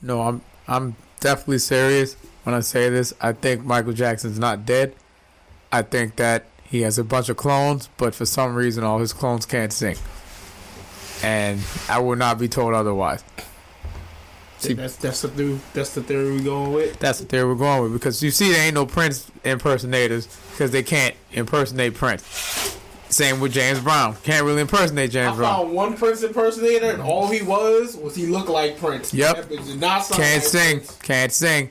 No, I'm definitely serious when I say this. I think Michael Jackson's not dead. I think that he has a bunch of clones, but for some reason all his clones can't sing. And I will not be told otherwise. See, that's the theory we're going with. That's the theory we're going with, because you see there ain't no Prince impersonators because they can't impersonate Prince. Same with James Brown. Can't really impersonate James Brown. I found one Prince impersonator, and all he was he looked like Prince. Yep. Did not sound Can't like sing. Prince. Can't sing.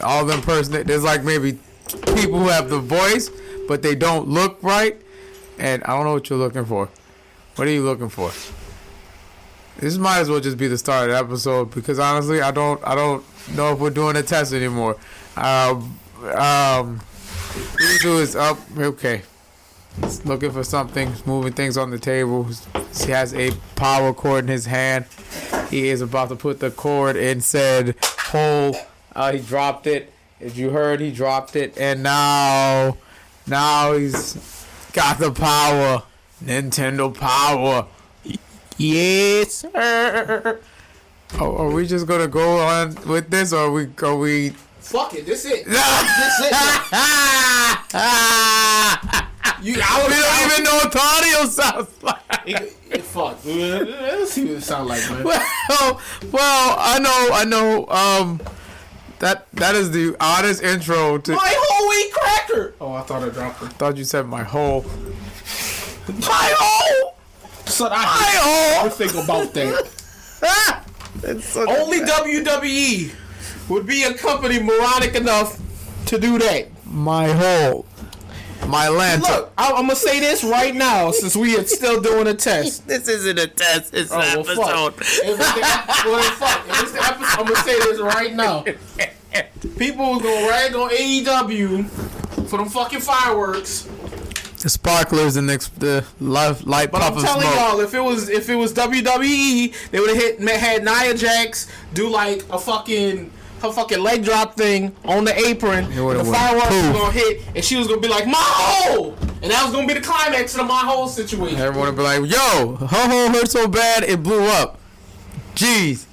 All them there's like maybe people who have the voice, but they don't look right. And I don't know what you're looking for. What are you looking for? This might as well just be the start of the episode, because honestly, I don't know if we're doing a test anymore. We do is up. Okay. He's looking for something. He's moving things on the table. He has a power cord in his hand. He is about to put the cord in said hole. He dropped it. As you heard, he dropped it. And now he's got the power. Nintendo power. Yes, sir. Oh, are we just gonna go on with this, or are we? Fuck it, this it. We don't even know what the audio sounds like. Fuck. Let's see what it sounds like, man. Well, I know. That is the oddest intro to my whole wheat cracker. Oh, I thought I dropped it. Thought you said my whole. My whole. Son, I think about that. Only WWE would be a company moronic enough to do that. My whole. My lantern. Look, I'm gonna say this right now, since we are still doing a test. This isn't a test. It's an episode. Fuck. If it's the episode, I'm gonna say this right now. People will go rag on AEW for them fucking fireworks. The sparklers and the light but puff I'm of telling smoke. y'all, if it was WWE, they would have had Nia Jax do like her fucking leg drop thing on the apron. The fireworks was gonna hit, and she was gonna be like, "My hole!" And that was gonna be the climax of the my hole situation. Everyone would be like, "Yo, her hole hurt so bad it blew up." Jeez.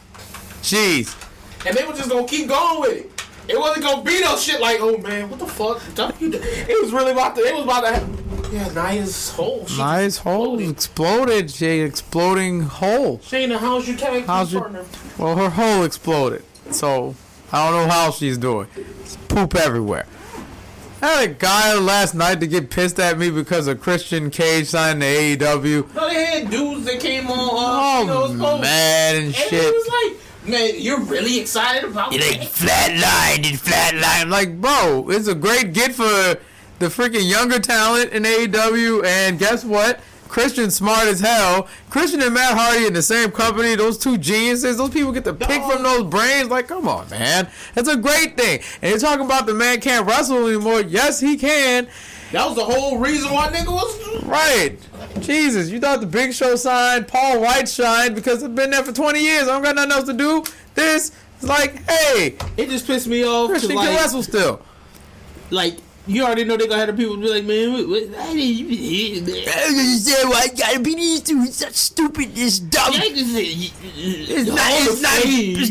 And they were just gonna keep going with it. It wasn't gonna be no shit like, "Oh man, what the fuck?" It was really about to. It was about to happen. Yeah, Nia's hole. Nia's hole exploded. She exploding hole. Shayna, how's your tag team partner? Well, her hole exploded. So I don't know how she's doing. It's poop everywhere. I had a guy last night to get pissed at me because of Christian Cage signed to AEW. No, they had dudes that came on. Mad and shit. It was like, man, you're really excited about it? It ain't flatline. Like, bro, it's a great get for the freaking younger talent in AEW, and guess what? Christian's smart as hell. Christian and Matt Hardy in the same company. Those two geniuses. Those people get to pick from those brains. Like, come on, man. That's a great thing. And you're talking about the man can't wrestle anymore. Yes, he can. That was the whole reason why nigga was... Right. Jesus, you thought the Big Show signed, Paul White shined because I've been there for 20 years. I don't got nothing else to do. This is like, hey. It just pissed me off. Christian can wrestle still. Like... You already know they gonna have the people be like, man, why did you say why I gotta be these two? It's such stupid, it's dumb. It's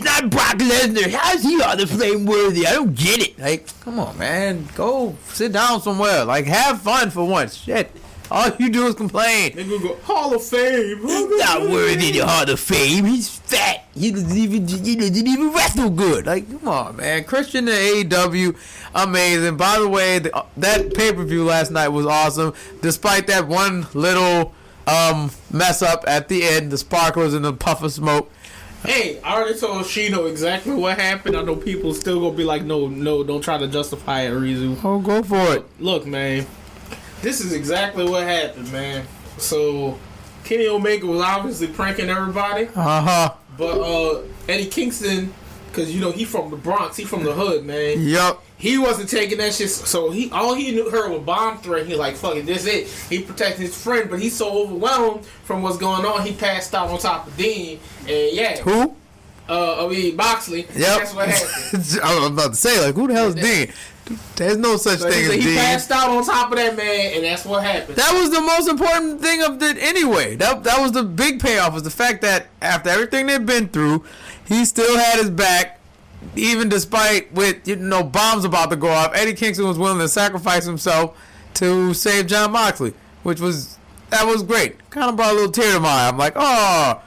not Brock Lesnar. How's he on the flame worthy? I don't get it. Like, come on, man. Go sit down somewhere. Like, have fun for once. Shit. All you do is complain. They gonna go Hall of Fame. He's not worthy of the Hall of Fame. He's fat. He doesn't even wrestle good. Like, come on, man. Christian and AEW, amazing. By the way, that pay-per-view last night was awesome. Despite that one little mess up at the end, the sparklers and the puff of smoke. Hey, I already told Shino exactly what happened. I know people still gonna be like, no, don't try to justify it, Rizu. Oh, go for it. Look, man. This is exactly what happened, man. So, Kenny Omega was obviously pranking everybody. Uh-huh. But Eddie Kingston, because, you know, he from the Bronx. He from the hood, man. Yup. He wasn't taking that shit. So, all he heard was bomb threat. He like, fuck it, this it. He protected his friend, but he's so overwhelmed from what's going on, he passed out on top of Dean. And, yeah. Who? Moxley. Yep. That's what happened. I was about to say, like, who the hell is Dean? There's no such thing as Dean. He passed out on top of that man, and that's what happened. That was the most important thing of it anyway. That was the big payoff, was the fact that after everything they've been through, he still had his back, even despite with bombs about to go off. Eddie Kingston was willing to sacrifice himself to save Jon Moxley, that was great. Kind of brought a little tear to my eye. I'm like, oh,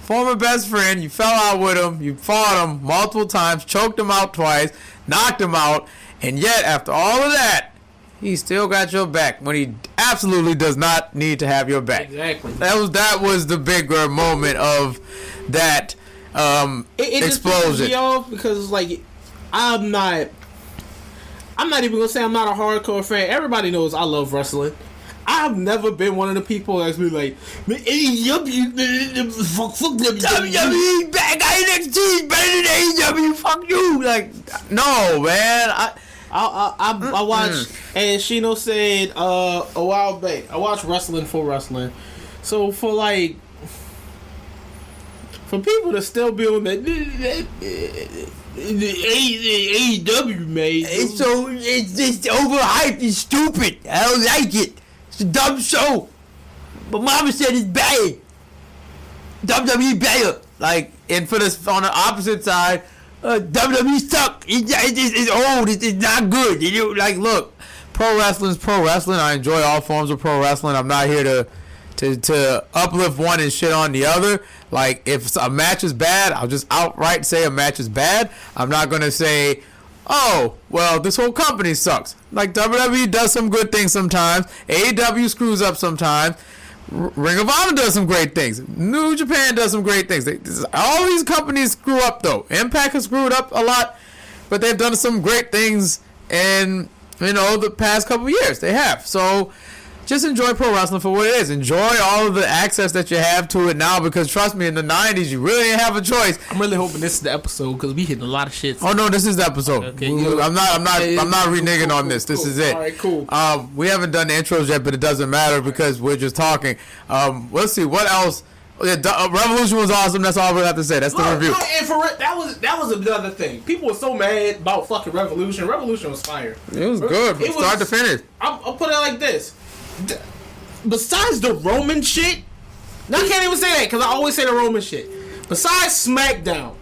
former best friend, you fell out with him, you fought him multiple times, choked him out twice, knocked him out, and yet after all of that, he still got your back when he absolutely does not need to have your back. Exactly. That was the bigger moment of that it explosion. Just pisses me off because like I'm not even gonna say I'm not a hardcore fan. Everybody knows I love wrestling. I've never been one of the people that's been like, AEW, fuck WWE, back NXT better than AEW, fuck you. Like, no, man. I watched, and Shino said a while back, I watched Wrestling for Wrestling. So for people to still be on that AEW, man, it's just overhyped and stupid. I don't like it. It's a dumb show. But Mama said it's bad. WWE better. Like, and for this on the opposite side, WWE suck. It's old. It's not good. Like, look, pro wrestling's pro wrestling. I enjoy all forms of pro wrestling. I'm not here to uplift one and shit on the other. Like, if a match is bad, I'll just outright say a match is bad. I'm not gonna say, oh, well, this whole company sucks. Like, WWE does some good things sometimes. AEW screws up sometimes. Ring of Honor does some great things. New Japan does some great things. All these companies screw up, though. Impact has screwed up a lot, but they've done some great things in, the past couple of years. They have. So just enjoy pro wrestling for what it is. Enjoy all of the access that you have to it now, because trust me, in the 90s, you really didn't have a choice. I'm really hoping this is the episode because we hitting a lot of shit. Oh no, this is the episode. Okay, I'm not reneging on this. This is it. All right, cool. We haven't done the intros yet, but it doesn't matter because we're just talking. Let's see what else. Revolution was awesome. That's all we have to say. That's the review. And for that was another thing. People were so mad about fucking Revolution. Revolution was fire. It was good from start to finish. I'll put it like this. Besides the Roman shit, now I can't even say that because I always say the Roman shit. Besides SmackDown,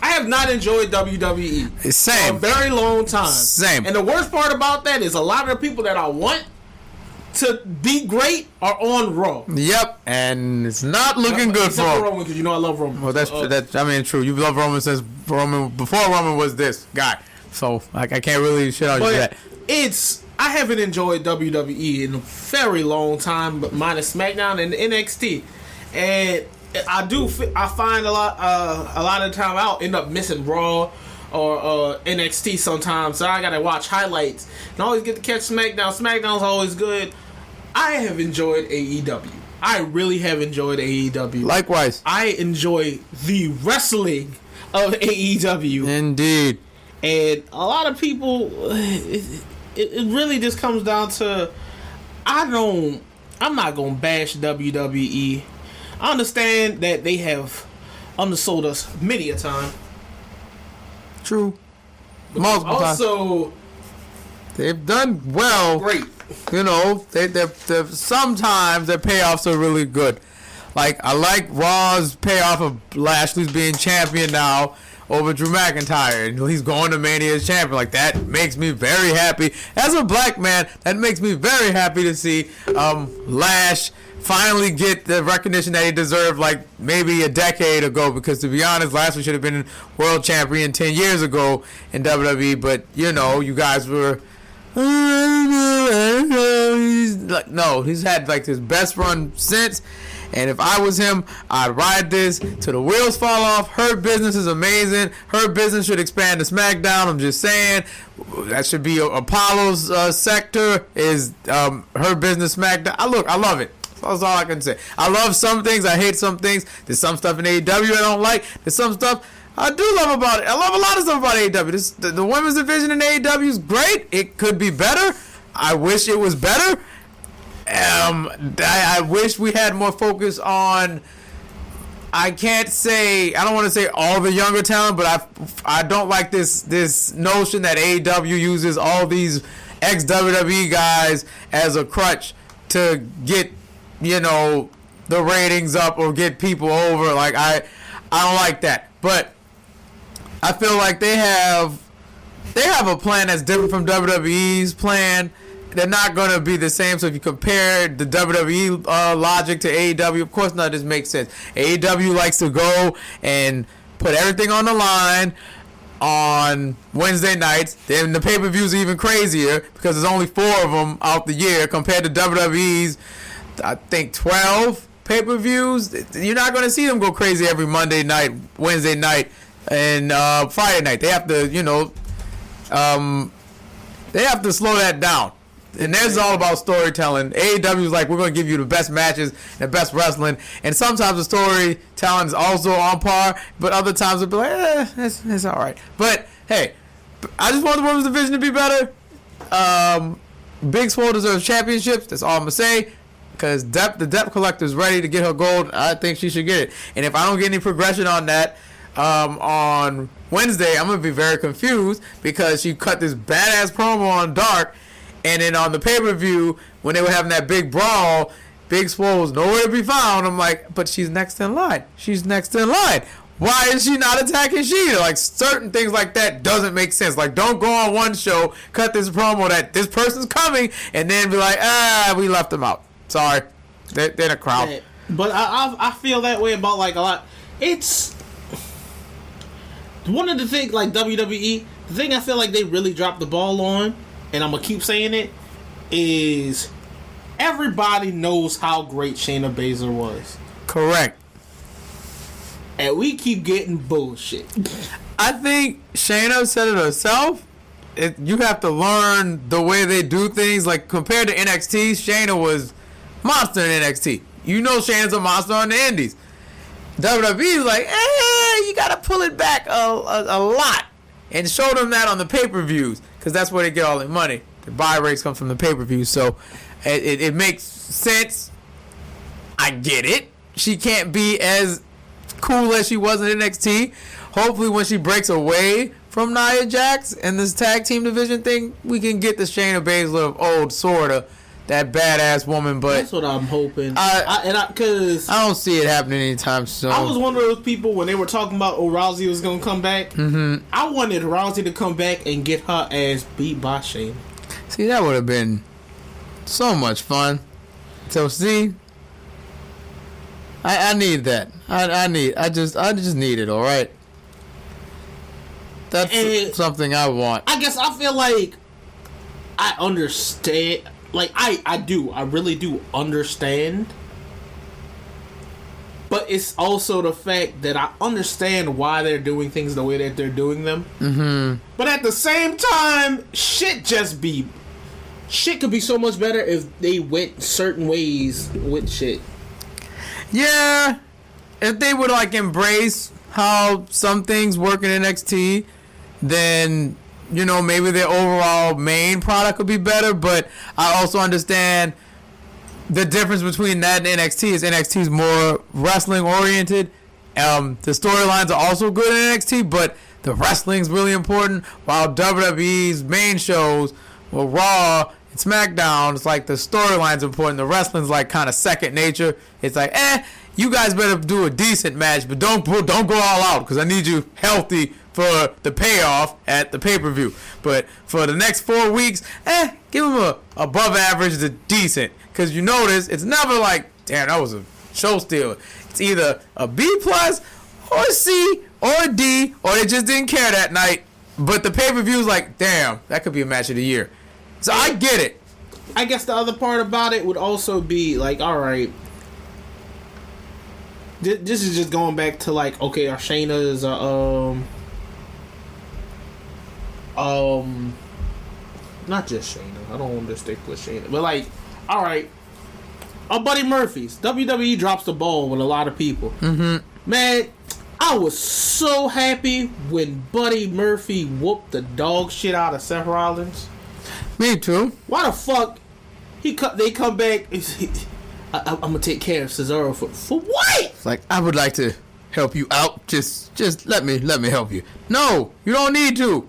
I have not enjoyed WWE Same. for a very long time. Same. And the worst part about that is a lot of the people that I want to be great are on Raw. Yep, and it's not looking good for Roman because I love Roman. Well, that's true. You've loved Roman since before Roman was this guy. So I can't really shit on you for that. I haven't enjoyed WWE in a very long time, but minus SmackDown and NXT, and I find a lot of the time I'll end up missing Raw or NXT sometimes, so I gotta watch highlights and always get to catch SmackDown. SmackDown's always good. I have enjoyed AEW. I really have enjoyed AEW. Likewise, I enjoy the wrestling of AEW. Indeed, and a lot of people. It really just comes down to I'm not gonna bash WWE. I understand that they have undersold us many a time. True. Multiple times. Also, they've done well. Great. They sometimes their payoffs are really good. Like, I like Raw's payoff of Lashley's being champion now over Drew McIntyre, and he's going to Mania as champion. Like, that makes me very happy. As a black man, that makes me very happy to see Lash finally get the recognition that he deserved, like, maybe a decade ago, because to be honest, Lashley should have been world champion 10 years ago in WWE, but, you guys were... No, he's had, like, his best run since. And if I was him, I'd ride this till the wheels fall off. Her business is amazing. Her business should expand to SmackDown. I'm just saying. That should be Apollo's sector is her business SmackDown. I love it. That's all I can say. I love some things. I hate some things. There's some stuff in AEW I don't like. There's some stuff I do love about it. I love a lot of stuff about AEW. The women's division in AEW is great. It could be better. I wish it was better. I wish we had more focus on. I don't want to say all the younger talent, but I don't like this notion that AEW uses all these ex-WWE guys as a crutch to get the ratings up or get people over. Like, I don't like that. But I feel like they have a plan that's different from WWE's plan. They're not going to be the same. So if you compare the WWE logic to AEW, of course none of this makes sense. AEW likes to go and put everything on the line on Wednesday nights. Then the pay-per-views are even crazier because there's only 4 of them out the year compared to WWE's, I think, 12 pay-per-views. You're not going to see them go crazy every Monday night, Wednesday night, and Friday night. They have to, they have to slow that down. And that's all about storytelling. AEW is like, we're going to give you the best matches and the best wrestling. And sometimes the storytelling is also on par, but other times it'll be like, it's all right. But, hey, I just want the women's division to be better. Big Swole deserves championships. That's all I'm going to say. Because the Depth Collector is ready to get her gold. I think she should get it. And if I don't get any progression on that on Wednesday, I'm going to be very confused because she cut this badass promo on Dark. And then on the pay-per-view, when they were having that big brawl, Big Swole was nowhere to be found. I'm like, but she's next in line. She's next in line. Why is she not attacking Sheeta? Like, certain things like that doesn't make sense. Like, don't go on one show, cut this promo that this person's coming, and then be like, we left them out. Sorry. They're in a crowd. Yeah, but I feel that way about, like, a lot. It's one of the things, like, WWE, the thing I feel like they really dropped the ball on, and I'm going to keep saying it, is everybody knows how great Shayna Baszler was. Correct. And we keep getting bullshit. I think Shayna said it herself. You have to learn the way they do things. Like, compared to NXT, Shayna was monster in NXT. You know Shayna's a monster on the indies. WWE is like, you got to pull it back a lot. And show them that on the pay-per-views. Because that's where they get all their money. The buy rates come from the pay-per-view. So it makes sense. I get it. She can't be as cool as she was in NXT. Hopefully when she breaks away from Nia Jax and this tag team division thing, we can get the Shayna Baszler of old, sorta. That badass woman, but that's what I'm hoping. Because I don't see it happening anytime soon. I was one of those people when they were talking about Rousey was gonna come back. Mm-hmm. I wanted Rousey to come back and get her ass beat by Shayna. See, that would have been so much fun. So see, I need that. I just need it. All right, that's something I want. I guess I feel like I understand. Like, I do. I really do understand. But it's also the fact that I understand why they're doing things the way that they're doing them. Mm-hmm. But at the same time, shit could be so much better if they went certain ways with shit. Yeah. If they would, like, embrace how some things work in NXT, then maybe their overall main product would be better, but I also understand the difference between that and NXT is NXT is more wrestling oriented. The storylines are also good in NXT, but the wrestling's really important, while WWE's main shows, well, Raw and SmackDown, it's like the storyline's important. The wrestling's like kind of second nature. It's like, you guys better do a decent match, but don't go all out because I need you healthy for the payoff at the pay-per-view. But for the next 4 weeks, give them a above average to decent. Because you notice, it's never like, damn, that was a show stealer. It's either a B plus, or a C, or a D, or they just didn't care that night. But the pay-per-view is like, damn, that could be a match of the year. So I get it. I guess the other part about it would also be like, all right, this is just going back to like, okay, our Shayna's not just Shayna. I don't want to stick with Shayna, but like, all right, Buddy Murphy's WWE drops the ball with a lot of people. Mm-hmm. Man, I was so happy when Buddy Murphy whooped the dog shit out of Seth Rollins. Me too. Why the fuck they come back? I'm gonna take care of Cesaro for what? It's like, I would like to help you out. Just let me help you. No, you don't need to.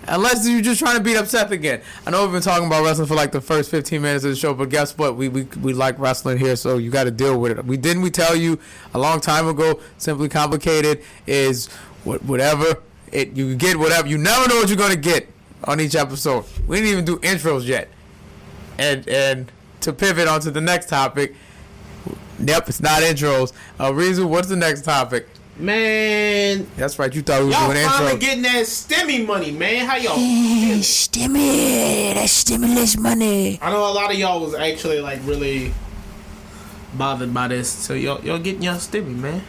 Unless you're just trying to beat up Seth again. I know we've been talking about wrestling for like the first 15 minutes of the show, but guess what? We like wrestling here, so you got to deal with it. We tell you a long time ago, Simply Complicated is whatever. You get whatever. You never know what you're going to get on each episode. We didn't even do intros yet. And to pivot onto the next topic, yep, it's not intros. Reason, what's the next topic? Man, that's right. You thought we were doing intros. Y'all finally getting that stimmy money, man. How y'all? Stimmy, that stimulus money. I know a lot of y'all was actually like really bothered by this. So y'all getting y'all stimmy, man.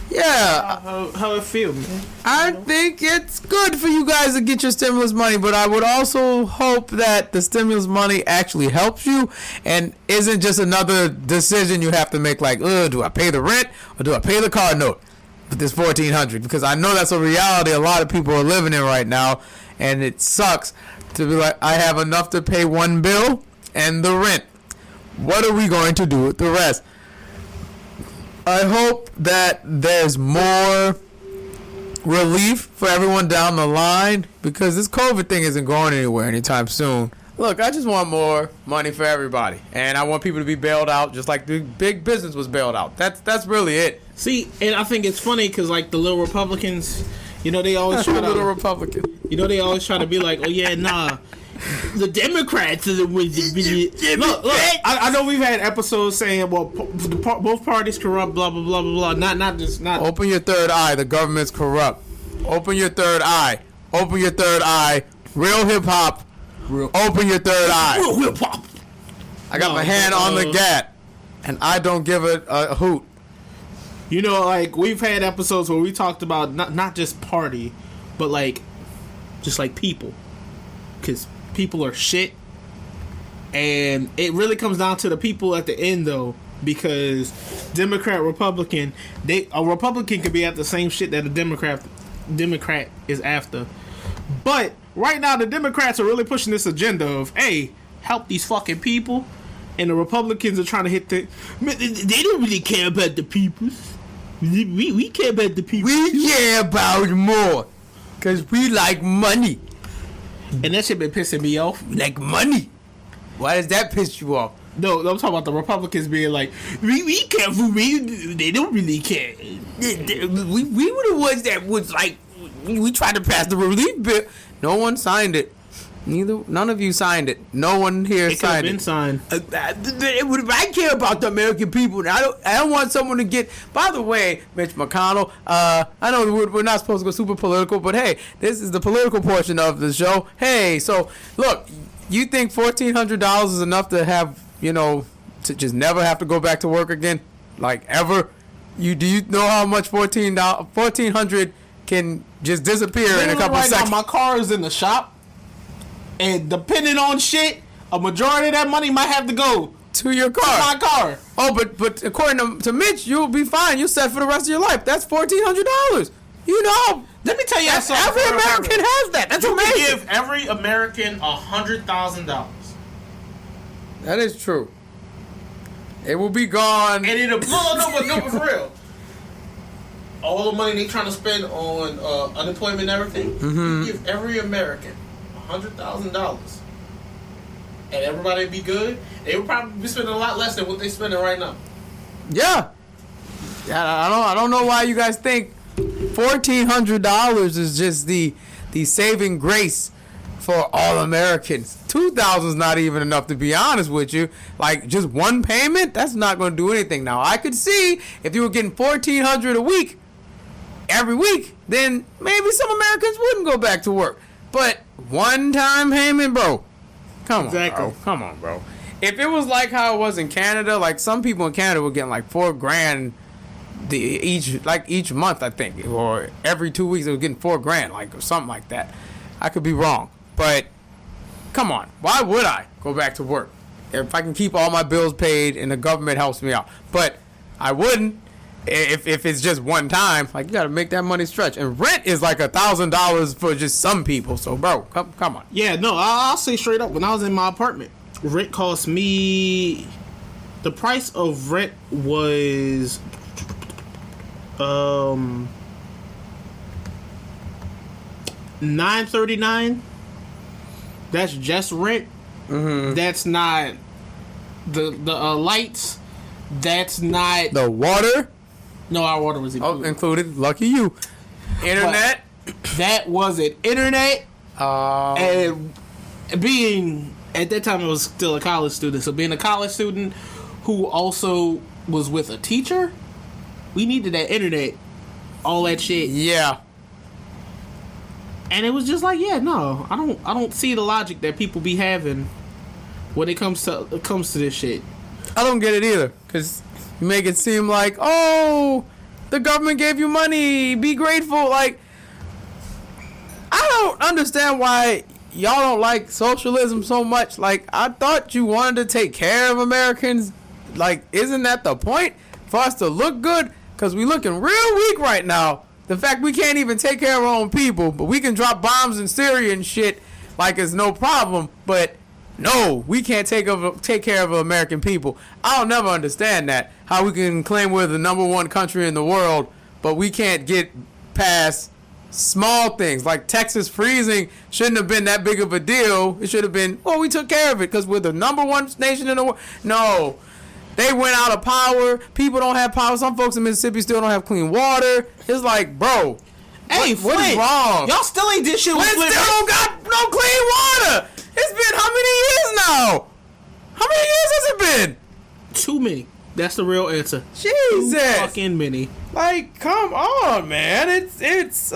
Yeah. How it feel, man? I think it's good for you guys to get your stimulus money, but I would also hope that the stimulus money actually helps you and isn't just another decision you have to make like, do I pay the rent or do I pay the car note with this $1,400? Because I know that's a reality a lot of people are living in right now, and it sucks to be like, I have enough to pay one bill and the rent. What are we going to do with the rest? I hope that there's more relief for everyone down the line, because this COVID thing isn't going anywhere anytime soon. Look, I just want more money for everybody, and I want people to be bailed out just like the big business was bailed out. That's really it. See, and I think it's funny because like the little Republicans, they always try to little Republican. They always try to be like, oh yeah, nah. The Democrats are the ones that look. I know we've had episodes saying, well, both parties corrupt, blah blah blah blah blah. Not. Open your third eye. The government's corrupt. Open your third eye. Open your third eye. Real hip hop. Open your third eye. Real hip hop. I got my hand on the gat, and I don't give a hoot. Like we've had episodes where we talked about not just party, but like just like people, because people are shit, and it really comes down to the people at the end though, because Democrat, Republican, a Republican could be at the same shit that a Democrat is after, but right now the Democrats are really pushing this agenda of, hey, help these fucking people, and the Republicans are trying to hit they don't really care about the people. We care about the people. We care about more, cause we like money. And that shit been pissing me off. Like money. Why does that piss you off? No, I'm talking about the Republicans being like, we care for me. They don't really care. We were the ones that was like, we tried to pass the relief bill. No one signed it. None of you signed it. No one here signed it. It could have been signed. I care about the American people. I don't want someone to get. By the way, Mitch McConnell. I know we're not supposed to go super political, but hey, this is the political portion of the show. Hey, so look, you think $1,400 is enough to have to just never have to go back to work again, like ever? Do you know how much $1,400 can just disappear in a couple seconds? Now, my car is in the shop. And depending on shit, a majority of that money might have to go to your car. To my car. Oh, but according to Mitch, you'll be fine. You're set for the rest of your life. That's $1,400. Let me tell you something. Every American has that. That's amazing. You can give every American $100,000. That is true. It will be gone. And it'll no, for real. All the money they trying to spend on unemployment and everything, you give every American $100,000, and everybody would be good. They would probably be spending a lot less than what they're spending right now. Yeah. I don't know why you guys think $1,400 is just the saving grace for all Americans. $2,000 is not even enough, to be honest with you. Like, just one payment, that's not going to do anything. Now, I could see if you were getting $1,400 a week every week, then maybe some Americans wouldn't go back to work. But one-time payment, bro. Come on, bro. If it was like how it was in Canada, like some people in Canada were getting like $4,000 each month, I think, or every 2 weeks they were getting $4,000, like, or something like that. I could be wrong, but come on, why would I go back to work if I can keep all my bills paid and the government helps me out? But I wouldn't. If it's just one time, like, you gotta make that money stretch, and rent is like $1,000 for just some people. So, bro, come on. Yeah, no, I'll say straight up. When I was in my apartment, rent cost me. The price of rent was $9.39 That's just rent. Mm-hmm. That's not the lights. That's not the water. No, our water was included. Oh, included. Lucky you. Internet. But that wasn't internet. And being at that time, I was still a college student. So being a college student who also was with a teacher, we needed that internet, all that shit. Yeah. And it was just like, yeah, no, I don't see the logic that people be having when it comes to this shit. I don't get it either, because you make it seem like, oh, the government gave you money, be grateful. Like, I don't understand why y'all don't like socialism so much. Like, I thought you wanted to take care of Americans. Like, isn't that the point? For us to look good? Because we looking real weak right now. The fact we can't even take care of our own people, but we can drop bombs in Syria and shit like it's no problem. But no, we can't take care of American people. I'll never understand that. How we can claim we're the #1 country in the world, but we can't get past small things like Texas freezing shouldn't have been that big of a deal. It should have been, well, we took care of it because we're the #1 nation in the world. No. They went out of power. People don't have power. Some folks in Mississippi still don't have clean water. It's like, bro, hey, what is wrong? Y'all still ain't did shit with Flint still don't got no clean water. It's been how many years now? How many years has it been? Too many. That's the real answer. Jesus. Too fucking many. Like, come on, man. It's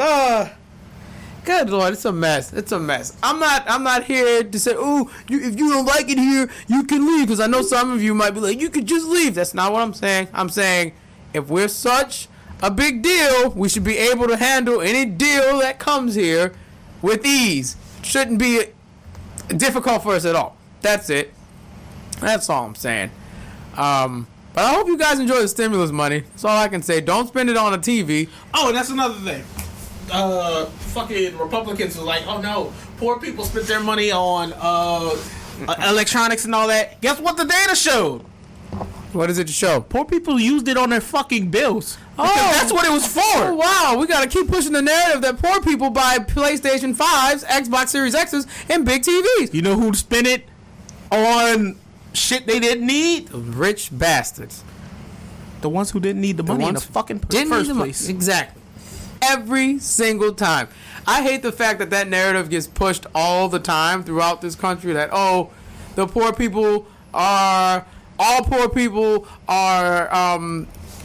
good Lord, it's a mess. It's a mess. I'm not here to say, oh, if you don't like it here, you can leave. Because I know some of you might be like, you could just leave. That's not what I'm saying. I'm saying if we're such a big deal, we should be able to handle any deal that comes here with ease. Shouldn't be difficult for us at all. That's it. That's all I'm saying. But I hope you guys enjoy the stimulus money. That's all I can say. Don't spend it on a TV. Oh, and that's another thing. Fucking Republicans are like, oh no, poor people spent their money on electronics and all that. Guess what the data showed? What does it show? Poor people used it on their fucking bills. Because that's what it was for. Oh, wow. We got to keep pushing the narrative that poor people buy PlayStation 5s, Xbox Series X's, and big TVs. You know who spent it on shit they didn't need? The rich bastards. The ones who didn't need the money in the fucking first place. Exactly. Every single time. I hate the fact that narrative gets pushed all the time throughout this country that, oh, the poor people are, all poor people are,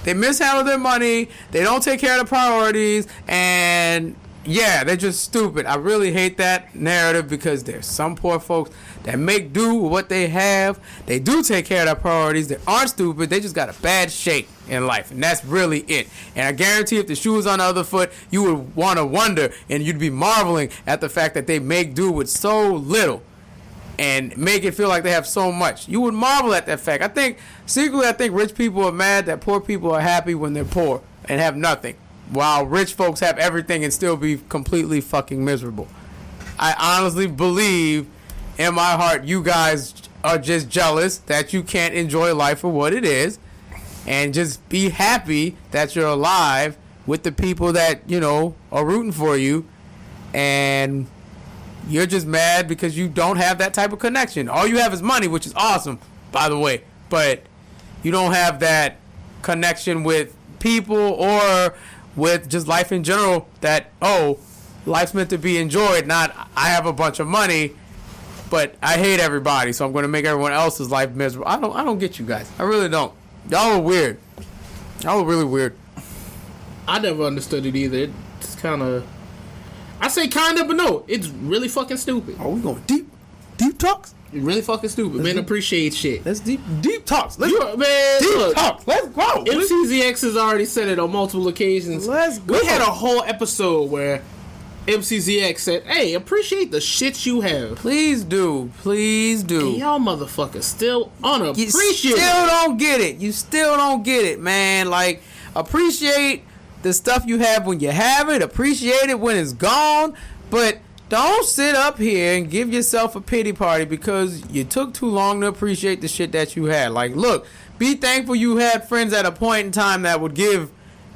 they mishandle their money, they don't take care of the priorities, and yeah, they're just stupid. I really hate that narrative because there's some poor folks that make do with what they have. They do take care of their priorities. They aren't stupid. They just got a bad shape in life, and that's really it. And I guarantee if the shoe was on the other foot, you would want to wonder, and you'd be marveling at the fact that they make do with so little and make it feel like they have so much. You would marvel at that fact. I think rich people are mad that poor people are happy when they're poor and have nothing, while rich folks have everything and still be completely fucking miserable. I honestly believe in my heart you guys are just jealous that you can't enjoy life for what it is and just be happy that you're alive with the people that, you know, are rooting for you, and you're just mad because you don't have that type of connection. All you have is money, which is awesome, by the way, but you don't have that connection with people or with just life in general that, oh, life's meant to be enjoyed, not I have a bunch of money but I hate everybody, so I'm going to make everyone else's life miserable. I don't get you guys. I really don't. Y'all are weird. Y'all are really weird. I never understood it either. It's kind of, I say kind of, but no, it's really fucking stupid. Oh, we going deep talks? It's really fucking stupid. Man, appreciate shit. Let's deep talks. Let's talk. Let's go. MCZX has already said it on multiple occasions. Let's go. We had a whole episode where MCZX said, hey, appreciate the shit you have. Please do. Please do. And y'all motherfuckers still unappreciated. You still don't get it. You still don't get it, man. Like, appreciate the stuff you have when you have it. Appreciate it when it's gone. But don't sit up here and give yourself a pity party because you took too long to appreciate the shit that you had. Like, look, be thankful you had friends at a point in time that would give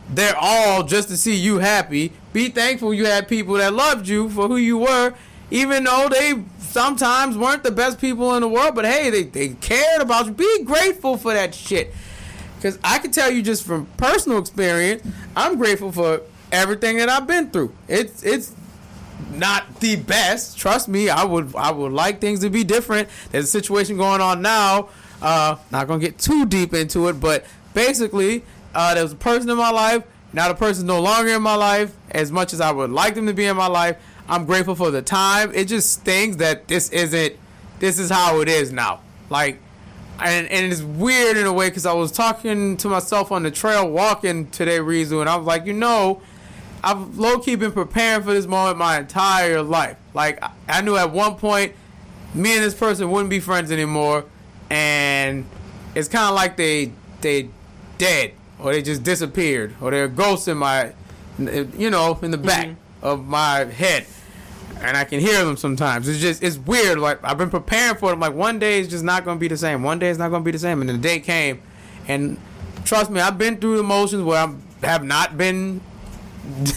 their all just to see you happy. Be thankful you had people that loved you for who you were, even though they sometimes weren't the best people in the world, but hey, they cared about you. Be grateful for that shit. Because I can tell you just from personal experience, I'm grateful for everything that I've been through. It's not the best. Trust me, I would like things to be different. There's a situation going on now. Not gonna get too deep into it, but basically, there was a person in my life. Now the person's no longer in my life. As much as I would like them to be in my life, I'm grateful for the time. It just stings that this is how it is now. Like, and it's weird in a way because I was talking to myself on the trail walking today, Rizu, and I was like, I've low-key been preparing for this moment my entire life. Like, I knew at one point me and this person wouldn't be friends anymore, and it's kind of like they dead, or they just disappeared, or they're ghosts in my, in the back of my head, and I can hear them sometimes. It's weird. Like, I've been preparing for it. I'm like, one day it's just not going to be the same. One day it's not going to be the same, and then the day came, and trust me, I've been through the motions where I have not been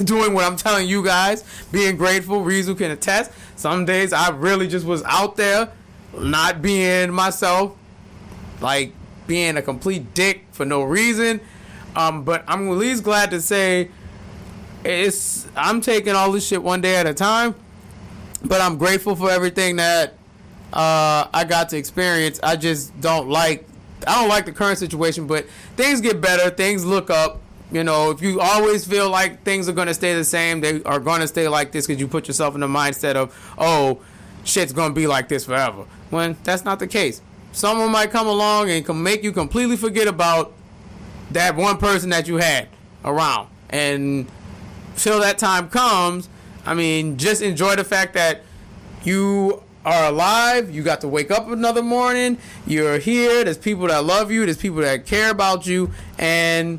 doing what I'm telling you guys, being grateful. Rizu can attest. Some days I really just was out there, not being myself, like being a complete dick for no reason. But I'm at least glad to say I'm taking all this shit one day at a time. But I'm grateful for everything that I got to experience. I just don't like the current situation, but things get better. Things look up. If you always feel like things are going to stay the same, they are going to stay like this because you put yourself in the mindset of, oh, shit's going to be like this forever. When that's not the case. Someone might come along and can make you completely forget about that one person that you had around. And till that time comes, just enjoy the fact that you are alive. You got to wake up another morning. You're here. There's people that love you. There's people that care about you. And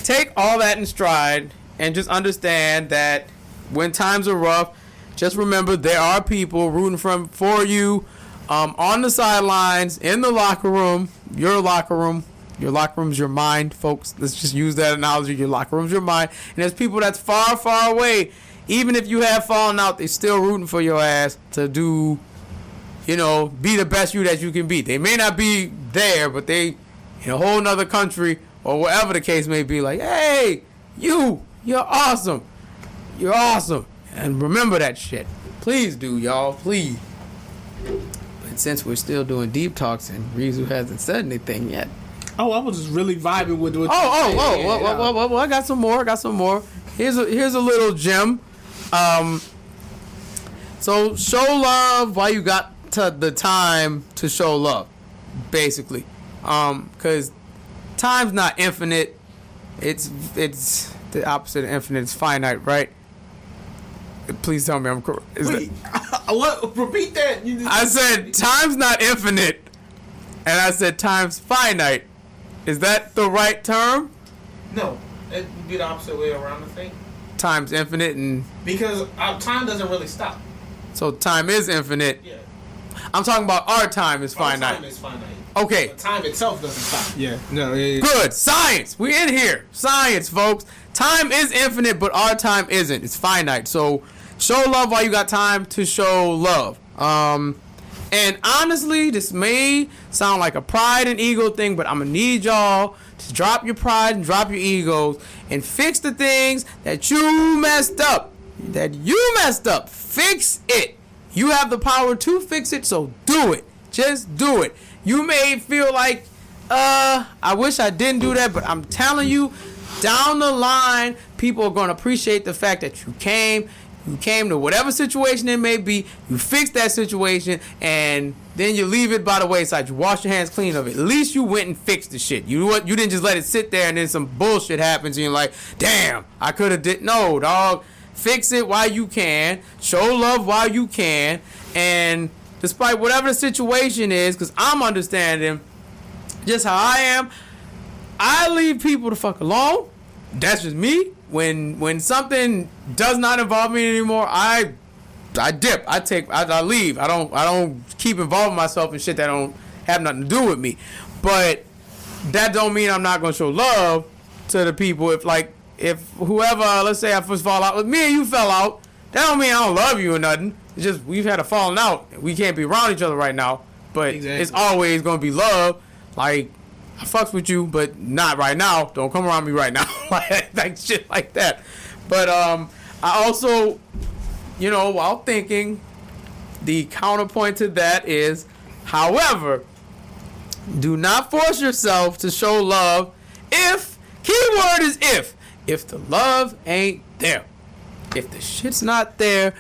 take all that in stride and just understand that when times are rough, just remember there are people rooting for you on the sidelines, in the locker room, your locker room. Your locker room's your mind, folks. Let's just use that analogy. Your locker room's your mind. And there's people that's far, far away. Even if you have fallen out, they're still rooting for your ass to do, be the best you that you can be. They may not be there, but they in a whole nother country or whatever the case may be, like, hey, you're awesome. You're awesome. And remember that shit. Please do, y'all. Please. But since we're still doing deep talks and Rizu hasn't said anything yet. Oh, I was just really vibing with what Well, I got some more. Here's a little gem. So show love while you got the time to show love, basically. Because time's not infinite. It's the opposite of infinite. It's finite, right? Please tell me I'm correct. What? Repeat that. I said time's not infinite, and I said time's finite. Is that the right term? No, it would be the opposite way around, I think. Time's infinite, and because time doesn't really stop. So time is infinite. Yeah. I'm talking about our time is finite. Time is finite. Okay. But time itself doesn't stop. Yeah. Good. Science. We in here. Science, folks. Time is infinite, but our time isn't. It's finite. So show love while you got time to show love. And honestly, this may sound like a pride and ego thing, but I'm going to need y'all to drop your pride and drop your egos and fix the things that you messed up. Fix it. You have the power to fix it, so do it. Just do it. You may feel like, I wish I didn't do that, but I'm telling you, down the line, people are going to appreciate the fact that you came to whatever situation it may be, you fix that situation, and then you leave it by the wayside. You wash your hands clean of it. At least you went and fixed the shit. You didn't just let it sit there and then some bullshit happens and you're like, damn, I could have did. No, dog. Fix it while you can. Show love while you can. And despite whatever the situation is, because I'm understanding just how I am, I leave people the fuck alone. That's just me. When something does not involve me anymore, I dip. I leave. I don't keep involving myself in shit that don't have nothing to do with me. But that don't mean I'm not gonna show love to the people. If whoever, let's say I first fall out with me and you fell out, That don't mean I don't love you or nothing. It's just we've had a falling out. We can't be around each other right now. But it's always gonna be love. Like, I fucks with you, but not right now. Don't come around me right now. like shit like that. But I also, while thinking, the counterpoint to that is, however, do not force yourself to show love keyword is if the love ain't there. If the shit's not there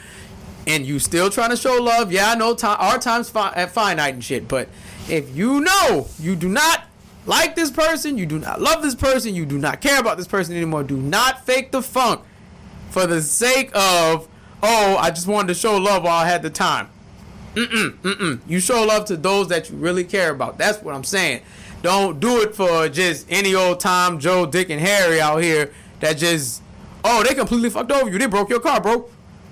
and you still trying to show love, yeah, I know our time's finite and shit, but if you know you do not like this person, you do not love this person, you do not care about this person anymore, do not fake the funk for the sake of, I just wanted to show love while I had the time. You show love to those that you really care about. That's what I'm saying. Don't do it for just any old Tom, Joe, Dick, and Harry out here that just, they completely fucked over you. They broke your car, bro.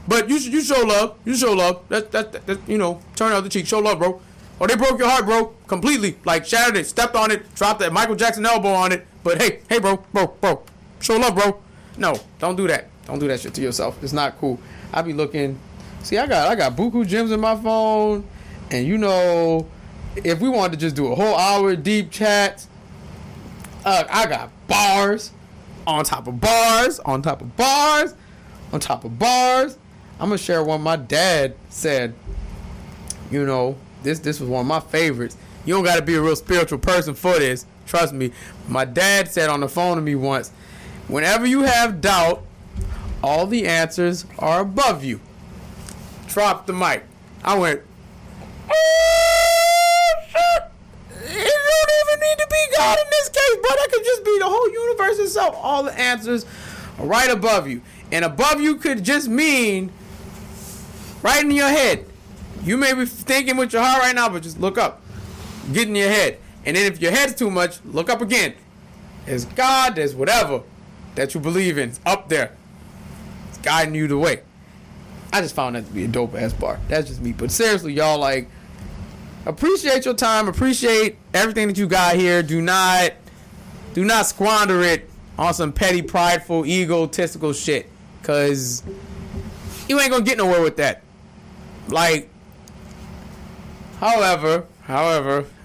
But you show love. You show love. That turn the other cheek. Show love, bro. Or they broke your heart, bro. Completely. Like, shattered it, stepped on it, dropped that Michael Jackson elbow on it. But hey, bro. Show love, bro. No, don't do that. Don't do that shit to yourself. It's not cool. I be looking. See, I got buku gems in my phone. And if we wanted to just do a whole hour deep chats, I got bars on top of bars on top of bars on top of bars. I'm gonna share one my dad said. This was one of my favorites. You don't gotta be a real spiritual person for this. Trust me. My dad said on the phone to me once, whenever you have doubt, all the answers are above you. Drop the mic. I went, shit. It don't even need to be God in this case, but that could just be the whole universe itself. All the answers are right above you. And above you could just mean right in your head. You may be thinking with your heart right now, but just look up. Get in your head. And then if your head's too much, look up again. There's God, there's whatever that you believe in. It's up there. It's guiding you the way. I just found that to be a dope ass bar. That's just me. But seriously, y'all, like, appreciate your time. Appreciate everything that you got here. Do not squander it on some petty, prideful, egotistical shit. Cause you ain't gonna get nowhere with that. Like, however,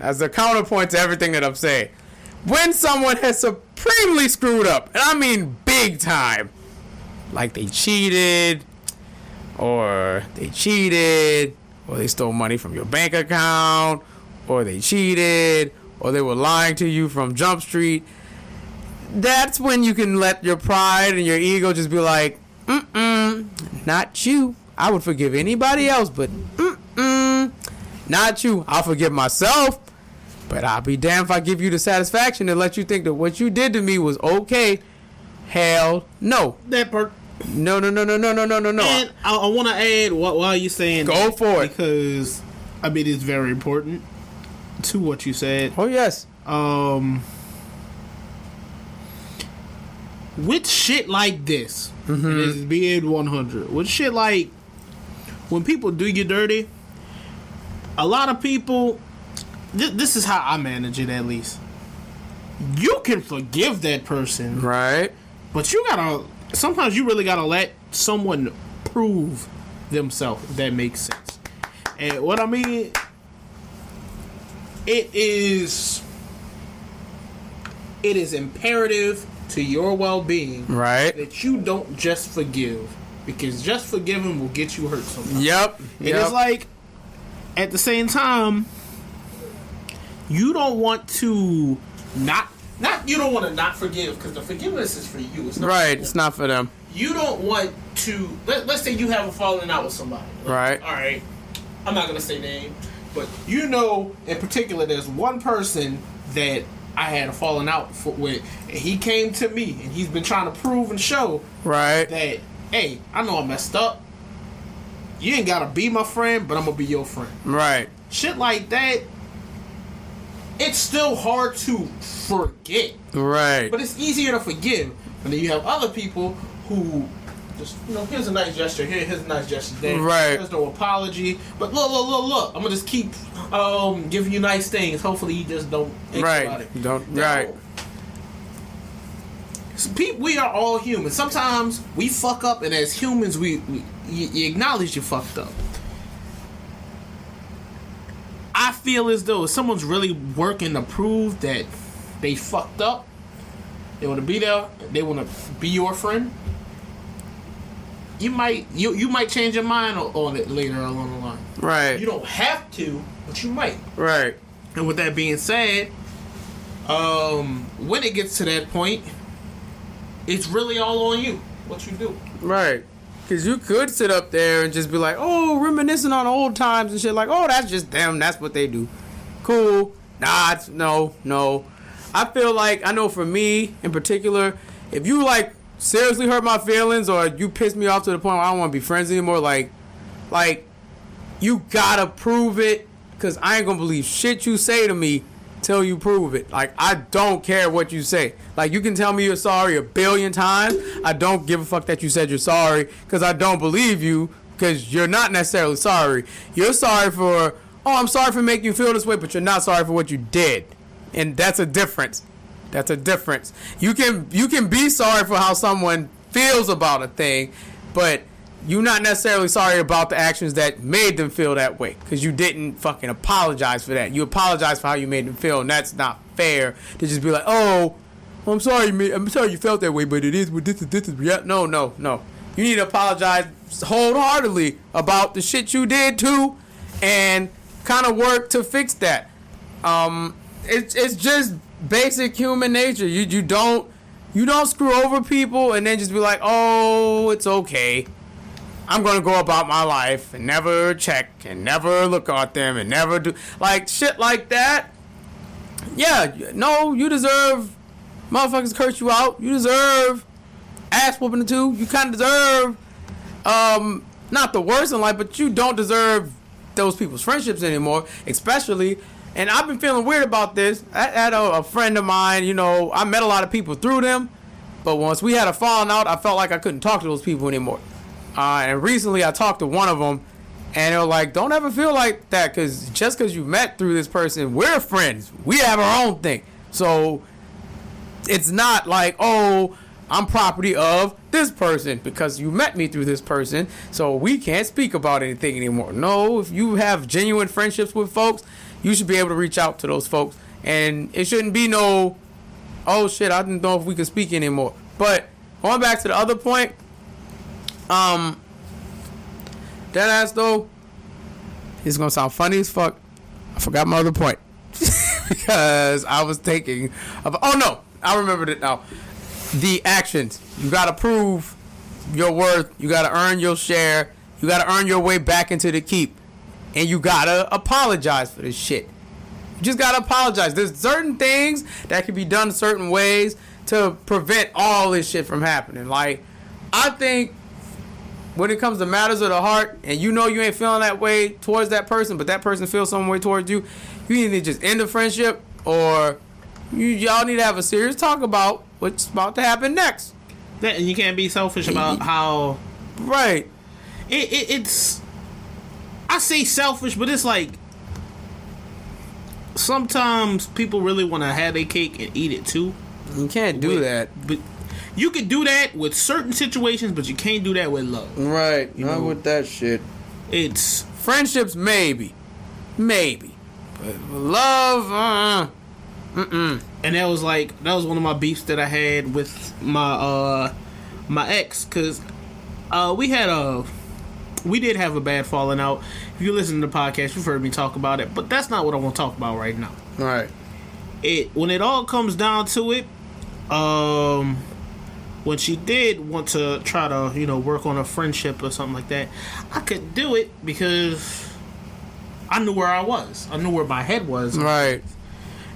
as a counterpoint to everything that I'm saying, when someone has supremely screwed up, and I mean big time, like they cheated, or they stole money from your bank account, or they cheated, or they were lying to you from Jump Street, that's when you can let your pride and your ego just be like, not you. I would forgive anybody else, but not you. I'll forgive myself, but I'll be damned if I give you the satisfaction to let you think that what you did to me was okay. Hell no. That part. No. And I want to add, while you're saying go that, for it. Because, I mean, it's very important to what you said. Oh, yes. With shit like this, this is being 100. With shit like, when people do you dirty, a lot of people, this is how I manage it at least. You can forgive that person. Right. But sometimes you really gotta let someone prove themselves, if that makes sense. And what I mean, it is imperative to your well-being, right, that you don't just forgive, because just forgiving will get you hurt sometimes. Yep. And it's like, at the same time, you don't want to you don't want to not forgive, because the forgiveness is for you. It's not right. It's not for them. You don't want to. Let's say you have a falling out with somebody. Right. All right. I'm not gonna say name, but in particular, there's one person that I had a falling out with, and he came to me, and he's been trying to prove and show that, hey, I know I messed up. You ain't gotta be my friend, but I'm gonna be your friend. Right. Shit like that, it's still hard to forget. Right. But it's easier to forgive. And then you have other people who just, here's a nice gesture, here's a nice gesture there. Right. There's no apology. But look. I'm gonna just keep giving you nice things. Hopefully you just don't think about it. Right. So we are all human. Sometimes we fuck up, and as humans we you acknowledge you fucked up. I feel as though if someone's really working to prove that they fucked up, they want to be there, they want to be your friend, you might change your mind on it later along the line. Right. You don't have to, but you might. Right. And with that being said, when it gets to that point, it's really all on you. What you do. Right. Because you could sit up there and just be like, oh, reminiscing on old times and shit. Like, oh, that's just them. That's what they do. Cool. Nah, no. I feel like, I know for me in particular, if you, like, seriously hurt my feelings or you piss me off to the point where I don't want to be friends anymore, like, you gotta prove it. Because I ain't gonna believe shit you say to me till you prove it. Like, I don't care what you say. Like, you can tell me you're sorry a billion times. I don't give a fuck that you said you're sorry because I don't believe you because you're not necessarily sorry. You're sorry for, oh, I'm sorry for making you feel this way, but you're not sorry for what you did. And that's a difference. That's a difference. You can be sorry for how someone feels about a thing, but you're not necessarily sorry about the actions that made them feel that way because you didn't fucking apologize for that. You apologize for how you made them feel, and that's not fair to just be like, oh, I'm sorry you felt that way, but it is what this is. No. You need to apologize wholeheartedly about the shit you did too, and kind of work to fix that. It's just basic human nature. You don't screw over people and then just be like, oh, it's okay. I'm going to go about my life and never check and never look at them and never do, like, shit like that. Yeah, no, you deserve motherfuckers curse you out. You deserve ass whooping too. You kind of deserve, not the worst in life, but you don't deserve those people's friendships anymore, especially. And I've been feeling weird about this. I had a friend of mine, you know, I met a lot of people through them, but once we had a falling out, I felt like I couldn't talk to those people anymore. And recently I talked to one of them, and they were like, don't ever feel like that, because just because you met through this person, we're friends. We have our own thing. So it's not like, oh, I'm property of this person because you met me through this person, so we can't speak about anything anymore. No, if you have genuine friendships with folks, you should be able to reach out to those folks. And it shouldn't be no, oh shit, I didn't know if we could speak anymore. But going back to the other point, that ass though, it's gonna sound funny as fuck. I forgot my other point because I was thinking of. Oh no, I remembered it now. The actions. You gotta prove your worth. You gotta earn your share. You gotta earn your way back into the keep, and you gotta apologize for this shit. You just gotta apologize. There's certain things that can be done certain ways to prevent all this shit from happening. Like, I think when it comes to matters of the heart, and you know you ain't feeling that way towards that person, but that person feels some way towards you, you either just end the friendship, or y'all need to have a serious talk about what's about to happen next. And you can't be selfish about how. Right. It's. I say selfish, but it's like sometimes people really want to have their cake and eat it too. You can't do that. But you can do that with certain situations, but you can't do that with love. Right. Not with that shit. It's friendships, maybe. But love, And that was one of my beefs that I had with my ex, because we did have a bad falling out. If you listen to the podcast, you've heard me talk about it, but that's not what I want to talk about right now. Right. When it all comes down to it, when she did want to try to, work on a friendship or something like that, I couldn't do it because I knew where I was. I knew where my head was. Right.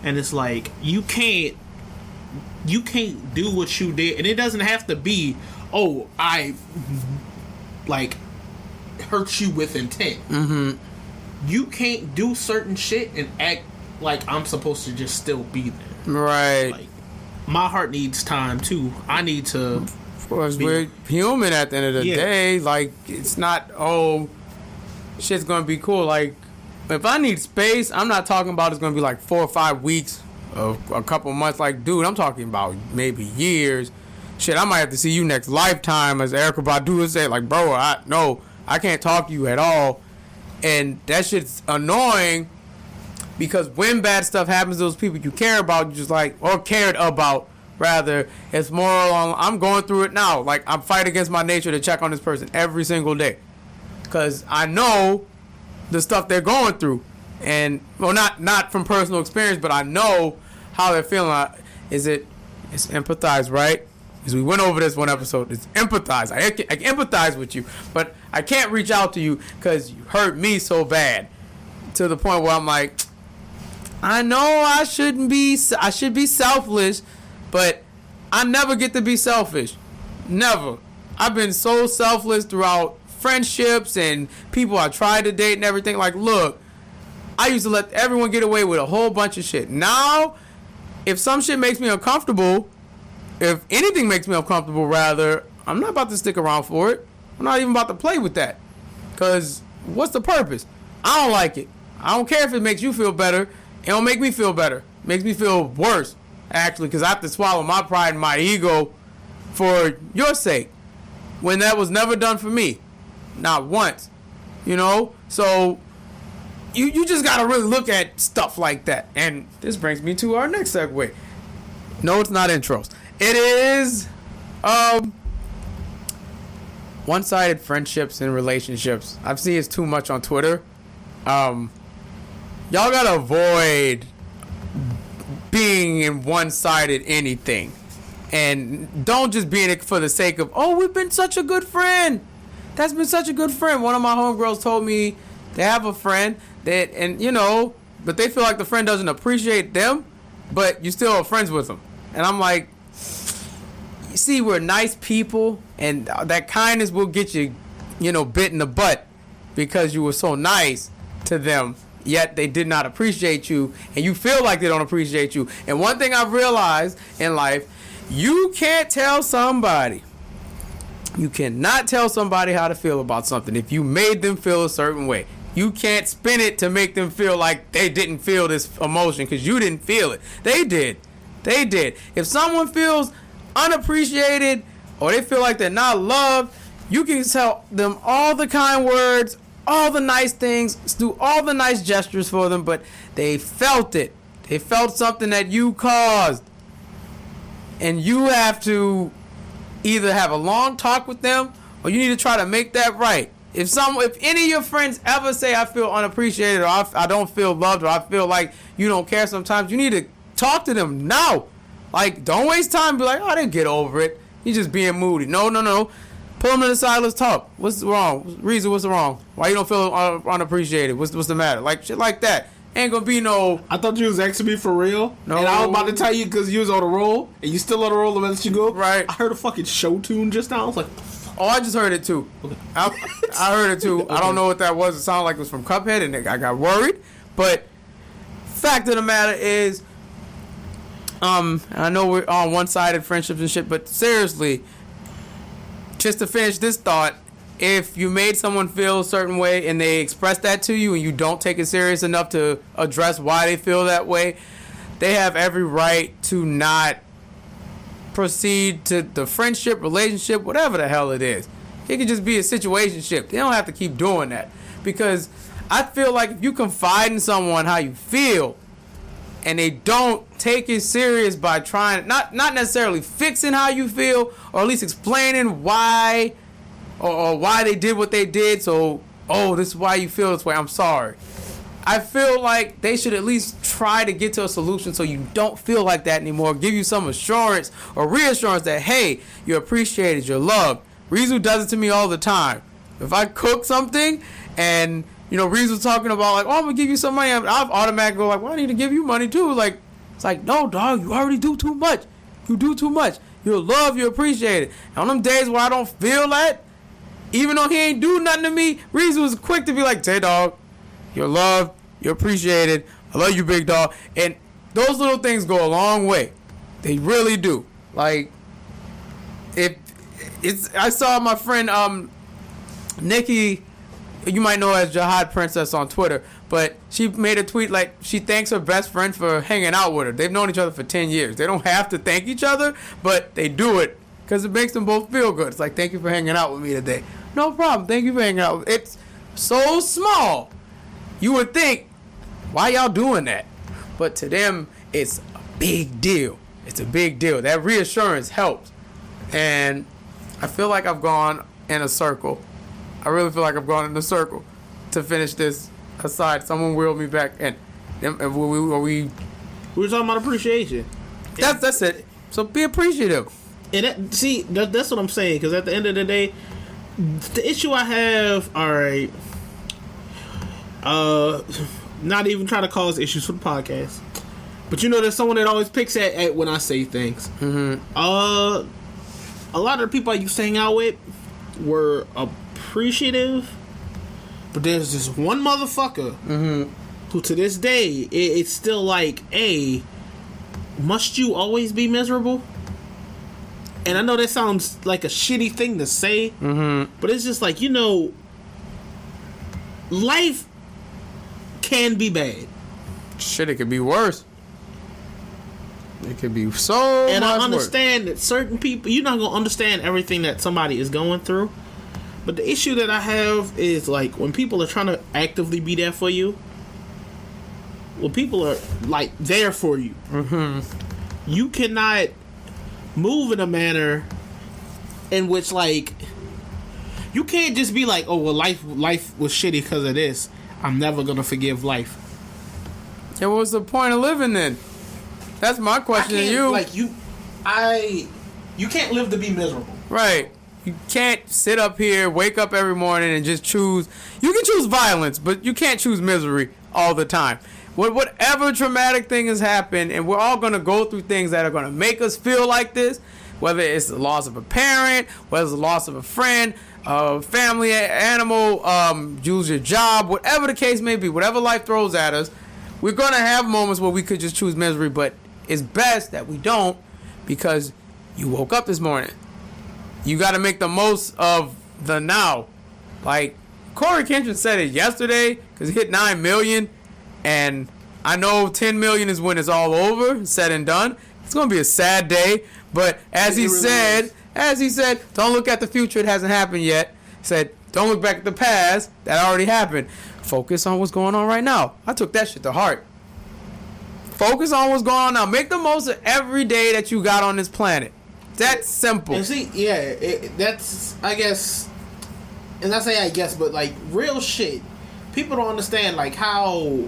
And it's like, you can't do what you did. And it doesn't have to be, oh, I, hurt you with intent. Mm-hmm. You can't do certain shit and act like I'm supposed to just still be there. Right. Like, my heart needs time too. I need to. Of course, we're human at the end of the day. Like, it's not, oh, shit's gonna be cool. Like, if I need space, I'm not talking about it's gonna be like 4 or 5 weeks or a couple months. Like, dude, I'm talking about maybe years. shit, I might have to see you next lifetime, as Erykah Badu would say. Like, bro, I can't talk to you at all. And that shit's annoying because when bad stuff happens to those people you care about, you just like, or cared about, rather, it's more along, I'm going through it now. Like, I'm fighting against my nature to check on this person every single day. Because I know the stuff they're going through. And, well, not from personal experience, but I know how they're feeling. It's empathize, right? Because we went over this one episode. It's empathize. I can empathize with you, but I can't reach out to you because you hurt me so bad. To the point where I'm like, I know I should be selfish, but I never get to be selfish. Never. I've been so selfless throughout friendships and people I tried to date and everything. Like, look, I used to let everyone get away with a whole bunch of shit. Now, if some shit makes me uncomfortable, if anything makes me uncomfortable, rather, I'm not about to stick around for it. I'm not even about to play with that. Because what's the purpose? I don't like it. I don't care if it makes you feel better. It don't make me feel better. It makes me feel worse, actually, because I have to swallow my pride and my ego for your sake. When that was never done for me. Not once. You know? So, you just got to really look at stuff like that. And this brings me to our next segue. No, it's not intros. It is one-sided friendships and relationships. I've seen it's too much on Twitter. Y'all gotta avoid being in one-sided anything. And don't just be in it for the sake of, oh, we've been such a good friend. That's been such a good friend. One of my homegirls told me they have a friend that, and you know, but they feel like the friend doesn't appreciate them, but you still are friends with them. And I'm like, you see, we're nice people, and that kindness will get you, you know, bit in the butt because you were so nice to them, yet they did not appreciate you, and you feel like they don't appreciate you. And one thing I've realized in life, you can't tell somebody, you cannot tell somebody how to feel about something if you made them feel a certain way. You can't spin it to make them feel like they didn't feel this emotion because you didn't feel it. They did. They did. If someone feels unappreciated or they feel like they're not loved, you can tell them all the kind words, all the nice things, do all the nice gestures for them, but they felt it. They felt something that you caused. And you have to either have a long talk with them or you need to try to make that right. If any of your friends ever say I feel unappreciated or I don't feel loved or I feel like you don't care sometimes, you need to talk to them now. Like, don't waste time. Be like, oh, they get over it. He's just being moody. No. Pull them to the side. Let's talk. What's wrong? Reason, what's wrong? Why you don't feel unappreciated? What's the matter? Like, shit like that. Ain't gonna be no... I thought you was asking me for real. No. And I was about to tell you because you was on a roll and you still on a roll the minute you go. Right. I heard a fucking show tune just now. I was like... Oh, I just heard it too. Okay. I heard it too. Okay. I don't know what that was. It sounded like it was from Cuphead, and I got worried. But fact of the matter is, I know we're on one-sided friendships and shit, but seriously, just to finish this thought, if you made someone feel a certain way and they express that to you and you don't take it serious enough to address why they feel that way, they have every right to not proceed to the friendship, relationship, whatever the hell it is. It could just be a situationship. They don't have to keep doing that. Because I feel like if you confide in someone how you feel and they don't take it serious by trying, not necessarily fixing how you feel, or at least explaining why or why they did what they did, so, oh, this is why you feel this way, I'm sorry. I feel like they should at least try to get to a solution so you don't feel like that anymore. Give you some assurance or reassurance that, hey, you're appreciated, you're loved. Rizu does it to me all the time. If I cook something and, you know, Rizu's talking about, like, oh, I'm going to give you some money, I've automatically go like, well, I need to give you money too. Like, it's like, no, dog, you already do too much. You do too much. You're loved, you're appreciated. And on them days where I don't feel that, even though he ain't do nothing to me, Rizu was quick to be like, hey, dog, you're loved, you're appreciated, I love you, big dog. And those little things go a long way. They really do. Like, I saw my friend Nikki, you might know her as Jihad Princess on Twitter, but she made a tweet like she thanks her best friend for hanging out with her. They've known each other for 10 years. They don't have to thank each other, but they do it because it makes them both feel good. It's like, thank you for hanging out with me today. No problem. Thank you for hanging out. It's so small. You would think, why y'all doing that? But to them, it's a big deal. It's a big deal. That reassurance helps. And I feel like I've gone in a circle. I really feel like I've gone in a circle to finish this aside. Someone wheeled me back in. And we were talking about appreciation. That's it. So be appreciative. And that's what I'm saying. Because at the end of the day, the issue I have, alright, not even trying to cause issues for the podcast, but there's someone that always picks at when I say things. Mm-hmm. A lot of the people I used to hang out with were appreciative, but there's this one motherfucker who to this day it's still like, hey, must you always be miserable? And I know that sounds like a shitty thing to say, but it's just like, life can be bad. Shit, it could be worse. It could be so and much I understand worse. That certain people, you're not going to understand everything that somebody is going through. But the issue that I have is, like, when people are trying to actively be there for you, when people are, like, there for you, you cannot move in a manner in which, like, you can't just be like, oh, well, life was shitty because of this. I'm never going to forgive life. And what's the point of living then? That's my question to you. Like, you can't live to be miserable. Right. You can't sit up here, wake up every morning and just choose. You can choose violence, but you can't choose misery all the time. Whatever traumatic thing has happened, and we're all going to go through things that are going to make us feel like this, whether it's the loss of a parent, whether it's the loss of a friend, a family animal, lose your job, whatever the case may be, whatever life throws at us, we're going to have moments where we could just choose misery, but it's best that we don't, because you woke up this morning. You got to make the most of the now. Like, Corey Kenshin said it yesterday, because he hit 9 million, and I know 10 million is when it's all over, said and done. It's going to be a sad day, but as he said, don't look at the future, it hasn't happened yet. He said, don't look back at the past, that already happened. Focus on what's going on right now. I took that shit to heart. Focus on what's going on now. Make the most of every day that you got on this planet. That's simple. And see, that's, I guess, and I say I guess, but like real shit, people don't understand like how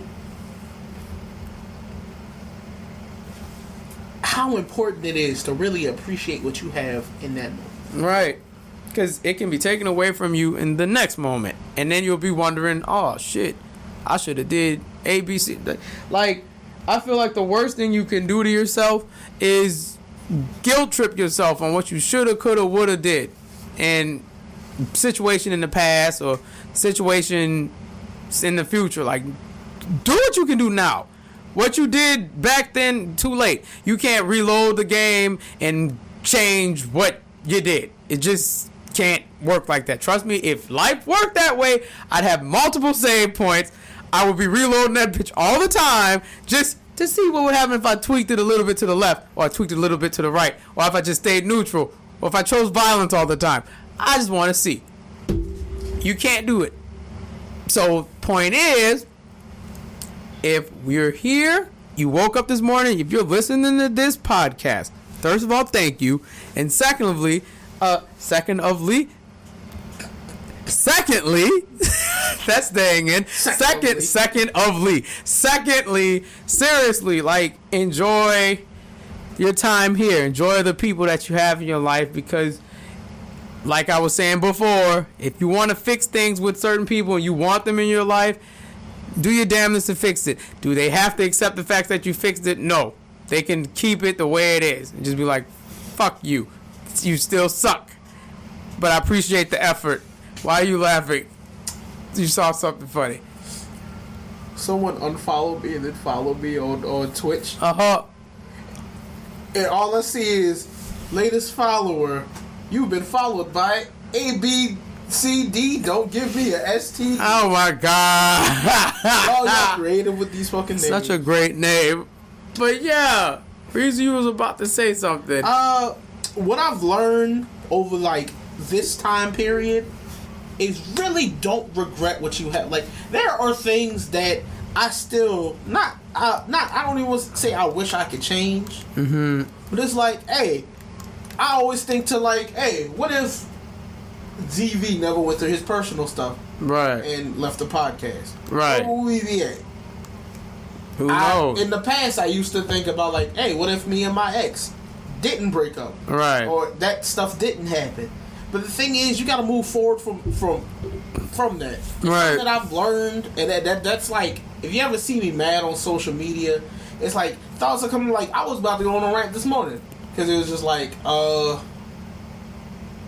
important it is to really appreciate what you have in that moment. Right. Because it can be taken away from you in the next moment. And then you'll be wondering, oh, shit, I should have did A, B, C. Like, I feel like the worst thing you can do to yourself is guilt trip yourself on what you shoulda, coulda, woulda did. And situation in the past or situation in the future. Like, do what you can do now. What you did back then, too late. You can't reload the game and change what you did. It just can't work like that. Trust me, if life worked that way, I'd have multiple save points. I would be reloading that bitch all the time just to see what would happen if I tweaked it a little bit to the left, or I tweaked it a little bit to the right, or if I just stayed neutral, or if I chose violence all the time. I just want to see. You can't do it. So, point is, if we're here, you woke up this morning, if you're listening to this podcast, first of all, thank you. And secondly, secondly, that's staying in. Secondly, seriously, like, enjoy your time here. Enjoy the people that you have in your life, because, like I was saying before, if you want to fix things with certain people and you want them in your life, do your damnedest to fix it. Do they have to accept the fact that you fixed it? No. They can keep it the way it is and just be like, fuck you. You still suck. But I appreciate the effort. Why are you laughing? You saw something funny. Someone unfollowed me and then followed me on Twitch. Uh-huh. And all I see is, latest follower, you've been followed by ABCD. Don't give me a STD. Oh my god. Oh, you're creative with these fucking names. Such a great name. But yeah, Reezy was about to say something. what I've learned over like this time period is really don't regret what you have. Like, there are things that I still I don't even say I wish I could change. Mm-hmm. But it's like, hey, I always think to like, hey, what if ZV never went through his personal stuff, right, and left the podcast, right? Where would we be at? Who knows? In the past, I used to think about like, hey, what if me and my ex didn't break up, right, or that stuff didn't happen? But the thing is, you got to move forward from that. Right. That I've learned, and that's like, if you ever see me mad on social media, it's like thoughts are coming. Like, I was about to go on a rant this morning because it was just like,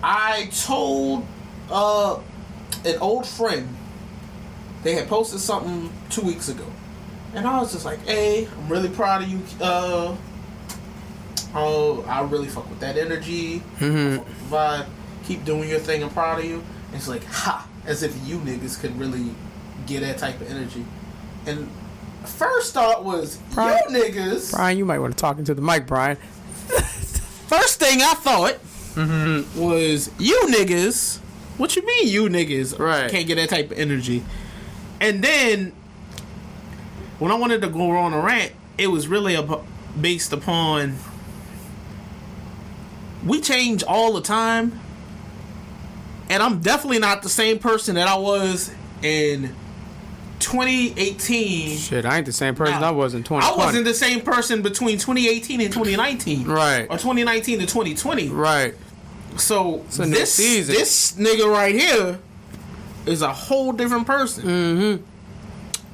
I told an old friend, they had posted something 2 weeks ago, and I was just like, hey, I'm really proud of you. I really fuck with that energy. Mm-hmm. Vibe. Keep doing your thing. I'm proud of you. And it's like, ha, as if you niggas could really get that type of energy. And first thought was, Brian, you niggas. Brian, you might want to talk into the mic, Brian. First thing I thought was, you niggas. What you mean, you niggas? Right. Can't get that type of energy. And then, when I wanted to go on a rant, it was really based upon, we change all the time. And I'm definitely not the same person that I was in 2018. Shit, I ain't the same person I was in 2020. I wasn't the same person between 2018 and 2019. Right. Or 2019 to 2020. Right. So this nigga right here is a whole different person. Mm-hmm.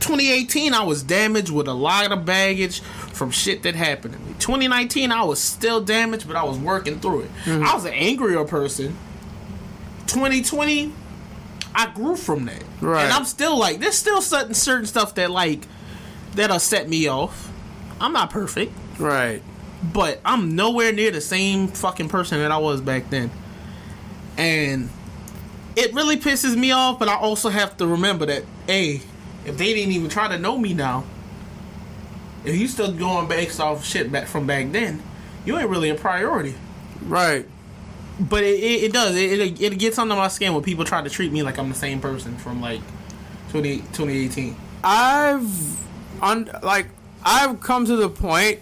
2018, I was damaged with a lot of baggage from shit that happened to me. 2019, I was still damaged, but I was working through it. Mm-hmm. I was an angrier person. 2020, I grew from that. Right. And I'm still like, there's still certain stuff that like, that'll set me off. I'm not perfect. Right. But I'm nowhere near the same fucking person that I was back then. And it really pisses me off, but I also have to remember that, hey, if they didn't even try to know me now, if you still going based off shit back from back then, you ain't really a priority. Right. But it does. It gets under my skin when people try to treat me like I'm the same person from like 2018. I've come to the point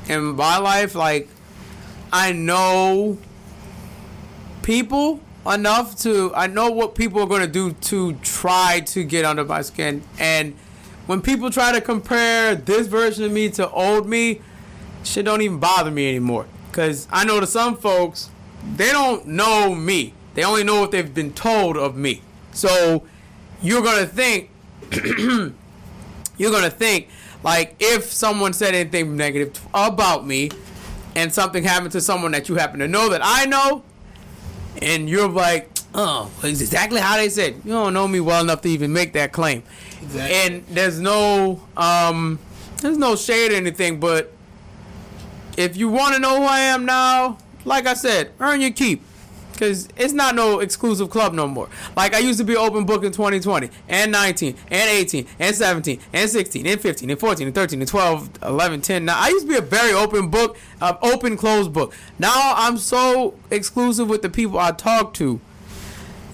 in my life, like, I know people enough I know what people are going to do to try to get under my skin. And when people try to compare this version of me to old me, shit don't even bother me anymore. Because I know to some folks, they don't know me. They only know what they've been told of me. So you're going to think, like, if someone said anything negative about me and something happened to someone that you happen to know that I know, and you're like, oh, it's exactly how they said. You don't know me well enough to even make that claim. Exactly. And there's no shade or anything, but if you want to know who I am now, like I said, earn your keep. Because it's not no exclusive club no more. Like, I used to be open book in 2020, and 19, and 18, and 17, and 16, and 15, and 14, and 13, and 12, 11, 10. Now, I used to be a very open book, open, closed book. Now, I'm so exclusive with the people I talk to.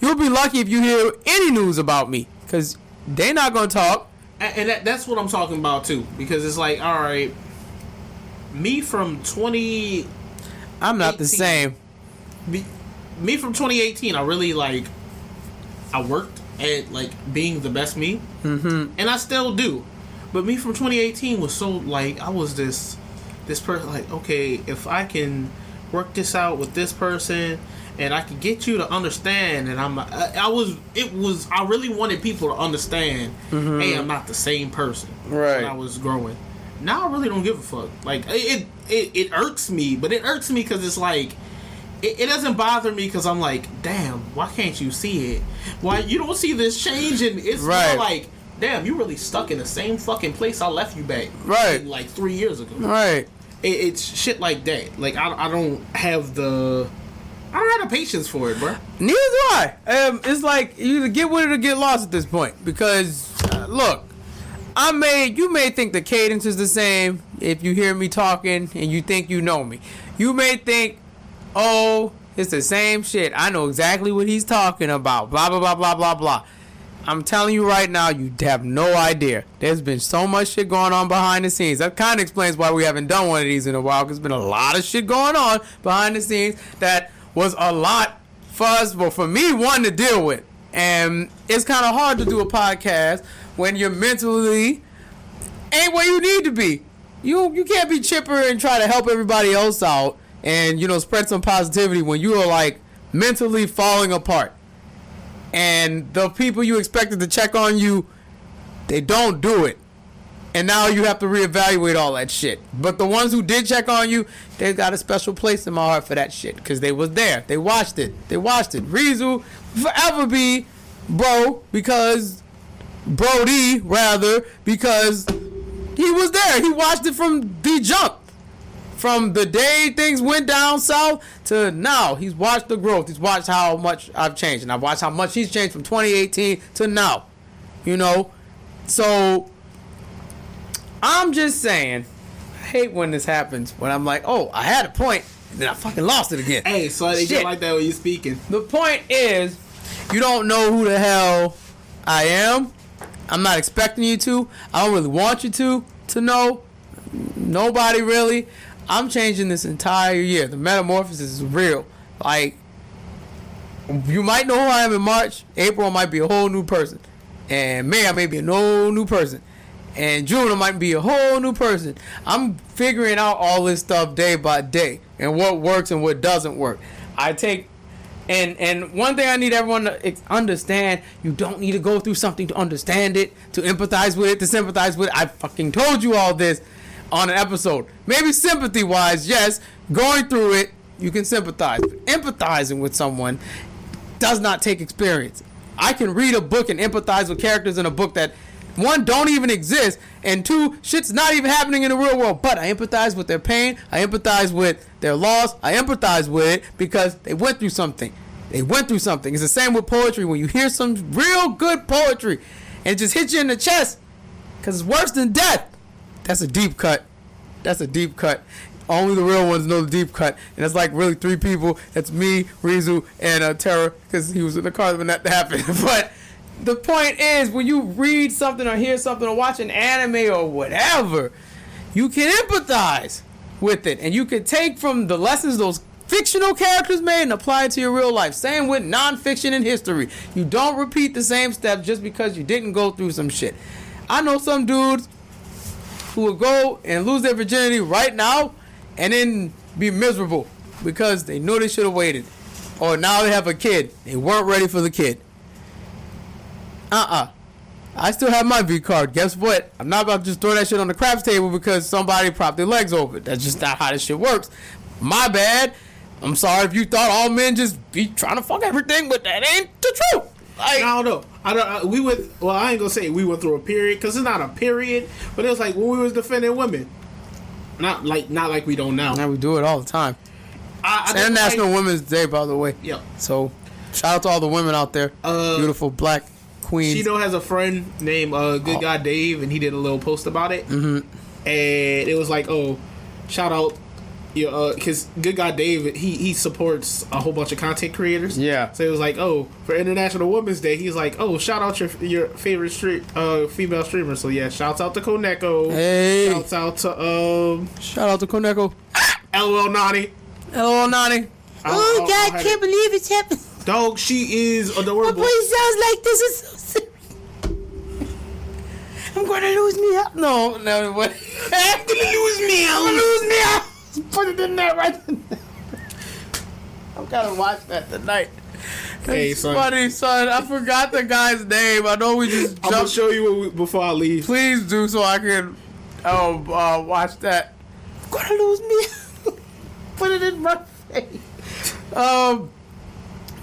You'll be lucky if you hear any news about me. Because they're not going to talk. And that's what I'm talking about, too. Because it's like, all right, me from 20... I'm not the same. Me from 2018, I really, like, I worked at, like, being the best me. Mm-hmm. And I still do. But me from 2018 was so, like, I was this person, like, okay, if I can work this out with this person and I can get you to understand, and I really wanted people to understand, hey, I'm not the same person when I was growing. Now I really don't give a fuck. Like, it irks me, but it irks me because it's like, it doesn't bother me because I'm like, damn, why can't you see it? Why you don't see this change? And it's more like, damn, you really stuck in the same fucking place I left you back, like 3 years ago. Right. It's shit like that. Like, I don't have the patience for it, bro. Neither do I. It's like, you either get with it or get lost at this point. Because, look, you may think the cadence is the same if you hear me talking and you think you know me. You may think oh, it's the same shit. I know exactly what he's talking about. Blah, blah, blah, blah, blah, blah. I'm telling you right now, you have no idea. There's been so much shit going on behind the scenes. That kind of explains why we haven't done one of these in a while, because there's been a lot of shit going on behind the scenes that was a lot for us, well, for me, one to deal with. And it's kind of hard to do a podcast when you're mentally ain't where you need to be. You can't be chipper and try to help everybody else out and, you know, spread some positivity when you are, like, mentally falling apart. And the people you expected to check on you, they don't do it. And now you have to reevaluate all that shit. But the ones who did check on you, they got a special place in my heart for that shit. Because they was there. They watched it. Rizu forever be because he was there. He watched it from the jump. From the day things went down south to now, he's watched the growth. He's watched how much I've changed. And I've watched how much he's changed from 2018 to now. You know? So, I'm just saying, I hate when this happens. When I'm like, oh, I had a point, and then I fucking lost it again. Hey, so they get like that when you're speaking. The point is, you don't know who the hell I am. I'm not expecting you to. I don't really want you to know. Nobody really. I'm changing this entire year. The metamorphosis is real. Like, you might know who I am in March. April, I might be a whole new person. And May, I may be a whole new person. And June, I might be a whole new person. I'm figuring out all this stuff day by day. And what works and what doesn't work. And one thing I need everyone to understand, you don't need to go through something to understand it, to empathize with it, to sympathize with it. I fucking told you all this on an episode. Maybe sympathy-wise, yes, going through it, you can sympathize. But empathizing with someone does not take experience. I can read a book and empathize with characters in a book that, one, don't even exist, and two, shit's not even happening in the real world. But I empathize with their pain. I empathize with their loss. I empathize with it because they went through something. It's the same with poetry. When you hear some real good poetry and it just hits you in the chest because it's worse than death, that's a deep cut. Only the real ones know the deep cut. And it's like really three people. That's me, Rizu, and Terra, because he was in the car when that happened. But the point is, when you read something or hear something or watch an anime or whatever, you can empathize with it. And you can take from the lessons those fictional characters made and apply it to your real life. Same with non-fiction and history. You don't repeat the same steps just because you didn't go through some shit. I know some dudes who will go and lose their virginity right now and then be miserable because they knew they should have waited. Or now they have a kid. They weren't ready for the kid. I still have my V card. Guess what? I'm not about to just throw that shit on the craps table because somebody propped their legs over it. That's just not how this shit works. My bad. I'm sorry if you thought all men just be trying to fuck everything, but that ain't the truth. Like, I don't know. I ain't gonna say we went through a period because it's not a period, but it was like when we was defending women. Not like we don't now. Now we do it all the time. It's International Women's Day, by the way. Yep. So shout out to all the women out there. Beautiful black queens. She has a friend named Good Guy Dave, and he did a little post about it. Mm-hmm. And it was like, oh, shout out. Because Good Guy Dave, he supports a whole bunch of content creators. Yeah. So it was like, oh, for International Women's Day, he's like, oh, shout out your favorite female streamer. So yeah, shouts out to Koneko. Hey. Shouts out to Koneko. LOL Nani. Oh God, can't believe it's happening. Dog, she is adorable. My voice sounds like this is so serious. I'm gonna lose me out. No, what? I'm gonna lose me out. Put it in there right now. I'm gonna watch that tonight. Hey, son. Funny, son. I forgot the guy's name. I know we just I'm gonna show you before I leave. Please do so I can watch that. I'm gonna lose me. Put it in my face.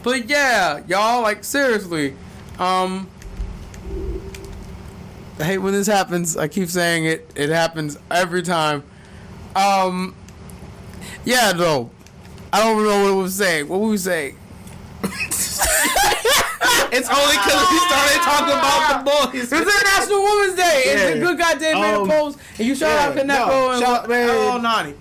But yeah, y'all, like seriously. I hate when this happens. I keep saying it. It happens every time. Yeah, though. I don't know what we were saying. What were we saying? It's only because we started talking about the boys. It's International Women's Day. Yeah. It's a Good Guy Dave made a post. And you shout out Kaneko and Nani.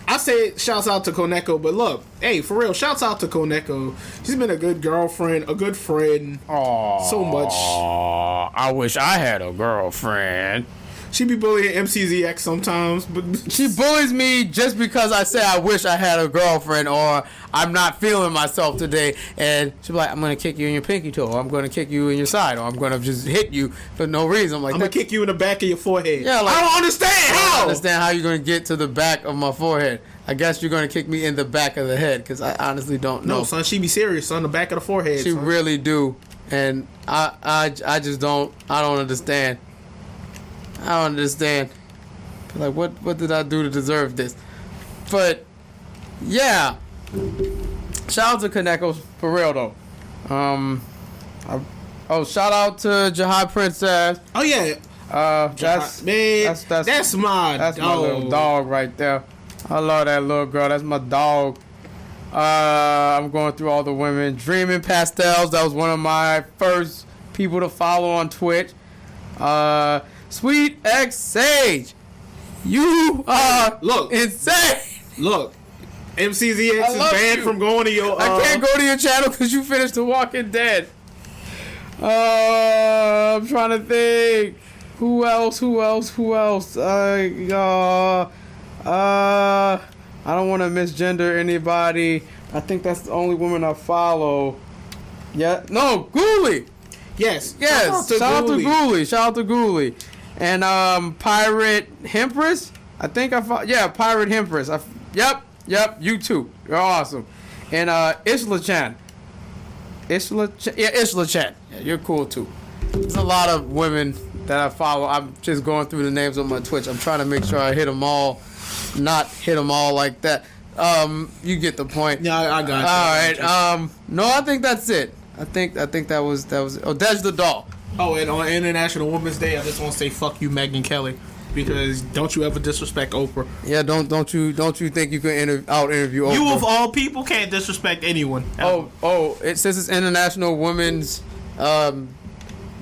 I say shouts out to Koneko, but look, hey, for real, shouts out to Koneko. She's been a good girlfriend, a good friend. Aww, so much. I wish I had a girlfriend. She be bullying MCZX sometimes, but she bullies me just because I say I wish I had a girlfriend or I'm not feeling myself today, and she'll be like, I'm gonna kick you in your pinky toe, or I'm gonna kick you in your side, or I'm gonna just hit you for no reason. I'm gonna kick you in the back of your forehead. Yeah, like, I don't understand how. I don't understand how you're gonna get to the back of my forehead. I guess you're gonna kick me in the back of the head, because I honestly don't know. No, son, she be serious, son. The back of the forehead. She really do, and I just don't. I don't understand. I don't understand. Like, what did I do to deserve this? But yeah, shout out to Kaneko for real though. Shout out to Jihad Princess. Oh yeah. That's my little dog right there. I love that little girl. That's my dog. I'm going through all the women. Dreaming Pastels. That was one of my first people to follow on Twitch. Sweet X Sage, you are insane. Look, MCZX is banned from going to your. I can't go to your channel because you finished The Walking Dead. I'm trying to think. Who else? I don't want to misgender anybody. I think that's the only woman I follow. Yeah. No, Ghoulie. Yes. Shout out to Ghoulie. And Pirate Hempress. I think Pirate Hempress. Yep. You too. You're awesome. And Isla Chan. Isla Chan. Yeah, you're cool too. There's a lot of women that I follow. I'm just going through the names on my Twitch. I'm trying to make sure I hit them all. Not hit them all like that. You get the point. Yeah, I got you. All right. No, I think that's it. I think that was. Oh, Dej the Doll. Oh, and on International Women's Day, I just want to say fuck you, Megyn Kelly, because don't you ever disrespect Oprah. Yeah, don't you think you can out interview Oprah? You of all people can't disrespect anyone. Ever. Since it's International Women's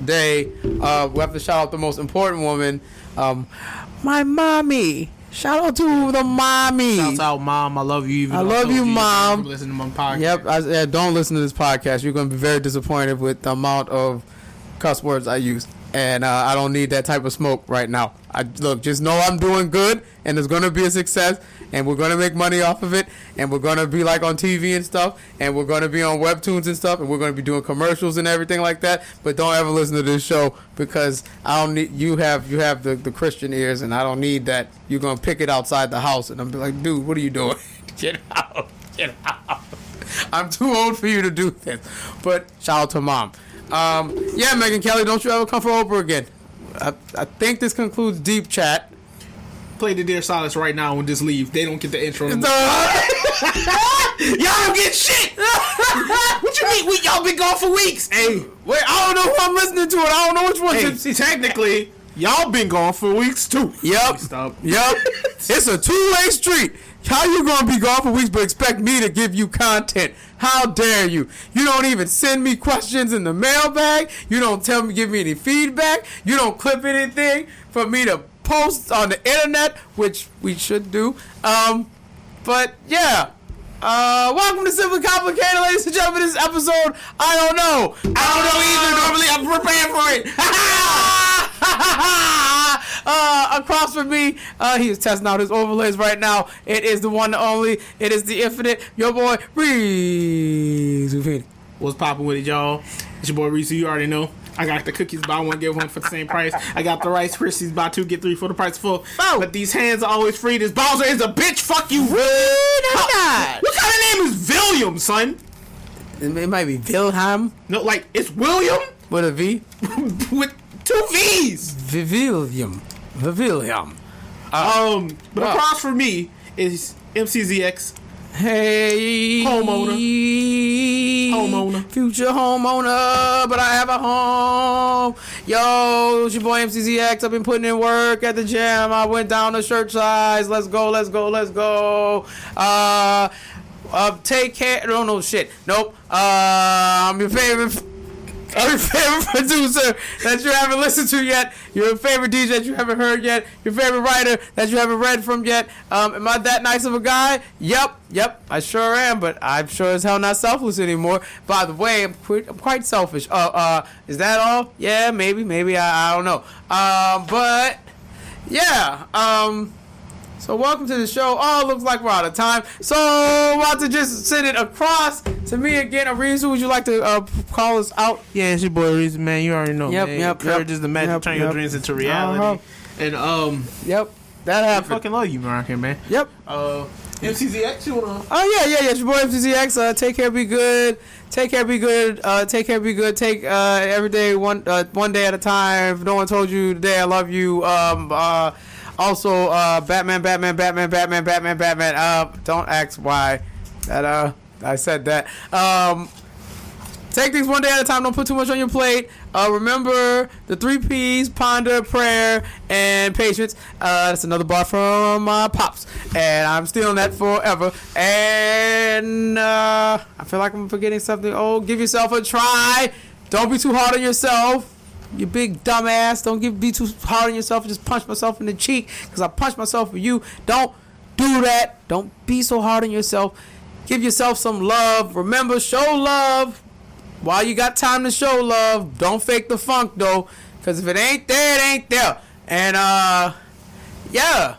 Day, we have to shout out the most important woman, my mommy. Shout out to the mommy. Shout out, mom. I love you. I love you, mom. Listen to my podcast. Yep. Don't listen to this podcast. You're going to be very disappointed with the amount of cuss words I use, and I don't need that type of smoke right now. Just know I'm doing good, and it's going to be a success, and we're going to make money off of it, and we're going to be like on TV and stuff, and we're going to be on webtoons and stuff, and we're going to be doing commercials and everything like that. But don't ever listen to this show, because I don't need you have the Christian ears, and I don't need that. You're going to pick it outside the house, and I'm be like, dude, what are you doing? Get out. I'm too old for you to do this. But shout out to mom. Megyn Kelly, don't you ever come for Oprah again. I think this concludes Deep Chat. Play the Dear Silas right now and just leave. They don't get the intro. Y'all don't get shit. What you mean? Y'all been gone for weeks. Hey, wait, I don't know who I'm listening to, and I don't know which one. Hey, technically, y'all been gone for weeks too. Yep. It's a two-way street. How you gonna be gone for weeks but expect me to give you content? How dare you? You don't even send me questions in the mailbag. You don't give me any feedback. You don't clip anything for me to post on the internet, which we should do. But yeah. Welcome to Simply Complicated, ladies and gentlemen. This episode, I don't know either. Normally I'm prepared for it. Across from me, he is testing out his overlays right now. It is the one and only. It is the infinite. Your boy, Reese. What's poppin' with it, y'all? It's your boy Reese. You already know. I got the cookies, buy one, get one for the same price. I got the Rice Krispies, buy two, get three for the price of four. Oh. But these hands are always free. This Bowser is a bitch. Fuck you. What kind of name is William, son? It might be Wilhelm. No, like, it's William? With a V? With two V's. William. But across from me is MCZX. Hey, homeowner, future homeowner, but I have a home. Yo, it's your boy MCZX. I've been putting in work at the gym. I went down to shirt size. Let's go. Take care. No shit. Nope. I'm your favorite Every favorite producer that you haven't listened to yet. Your favorite DJ that you haven't heard yet. Your favorite writer that you haven't read from yet. Am I that nice of a guy? Yep, I sure am, but I'm sure as hell not selfless anymore. By the way, I'm quite selfish. Is that all? Yeah, maybe, I don't know. But, yeah, so welcome to the show. Oh, looks like we're out of time. So I'm about to just send it across to me again. Arizu, would you like to call us out? Yeah, it's your boy Arizu, man. You already know. Yep. Courage is the magic. Turn your dreams into reality. And yep, that happened. I fucking love you, Moroccan, man. Yep. MCZX, you wanna? Oh yeah. It's your boy MCZX. Take care, be good. Take care, be good. Take every day one day at a time. If no one told you today I love you. Also, Batman. Don't ask why that I said that. Take things one day at a time. Don't put too much on your plate. Remember the 3 P's: ponder, prayer, and patience. That's another bar from Pops, and I'm stealing that forever. And I feel like I'm forgetting something. Oh, give yourself a try. Don't be too hard on yourself. You big dumbass. Don't be too hard on yourself and just punch myself in the cheek because I punched myself for you. Don't do that. Don't be so hard on yourself. Give yourself some love. Remember, show love while you got time to show love. Don't fake the funk, though, because if it ain't there, it ain't there. And, yeah.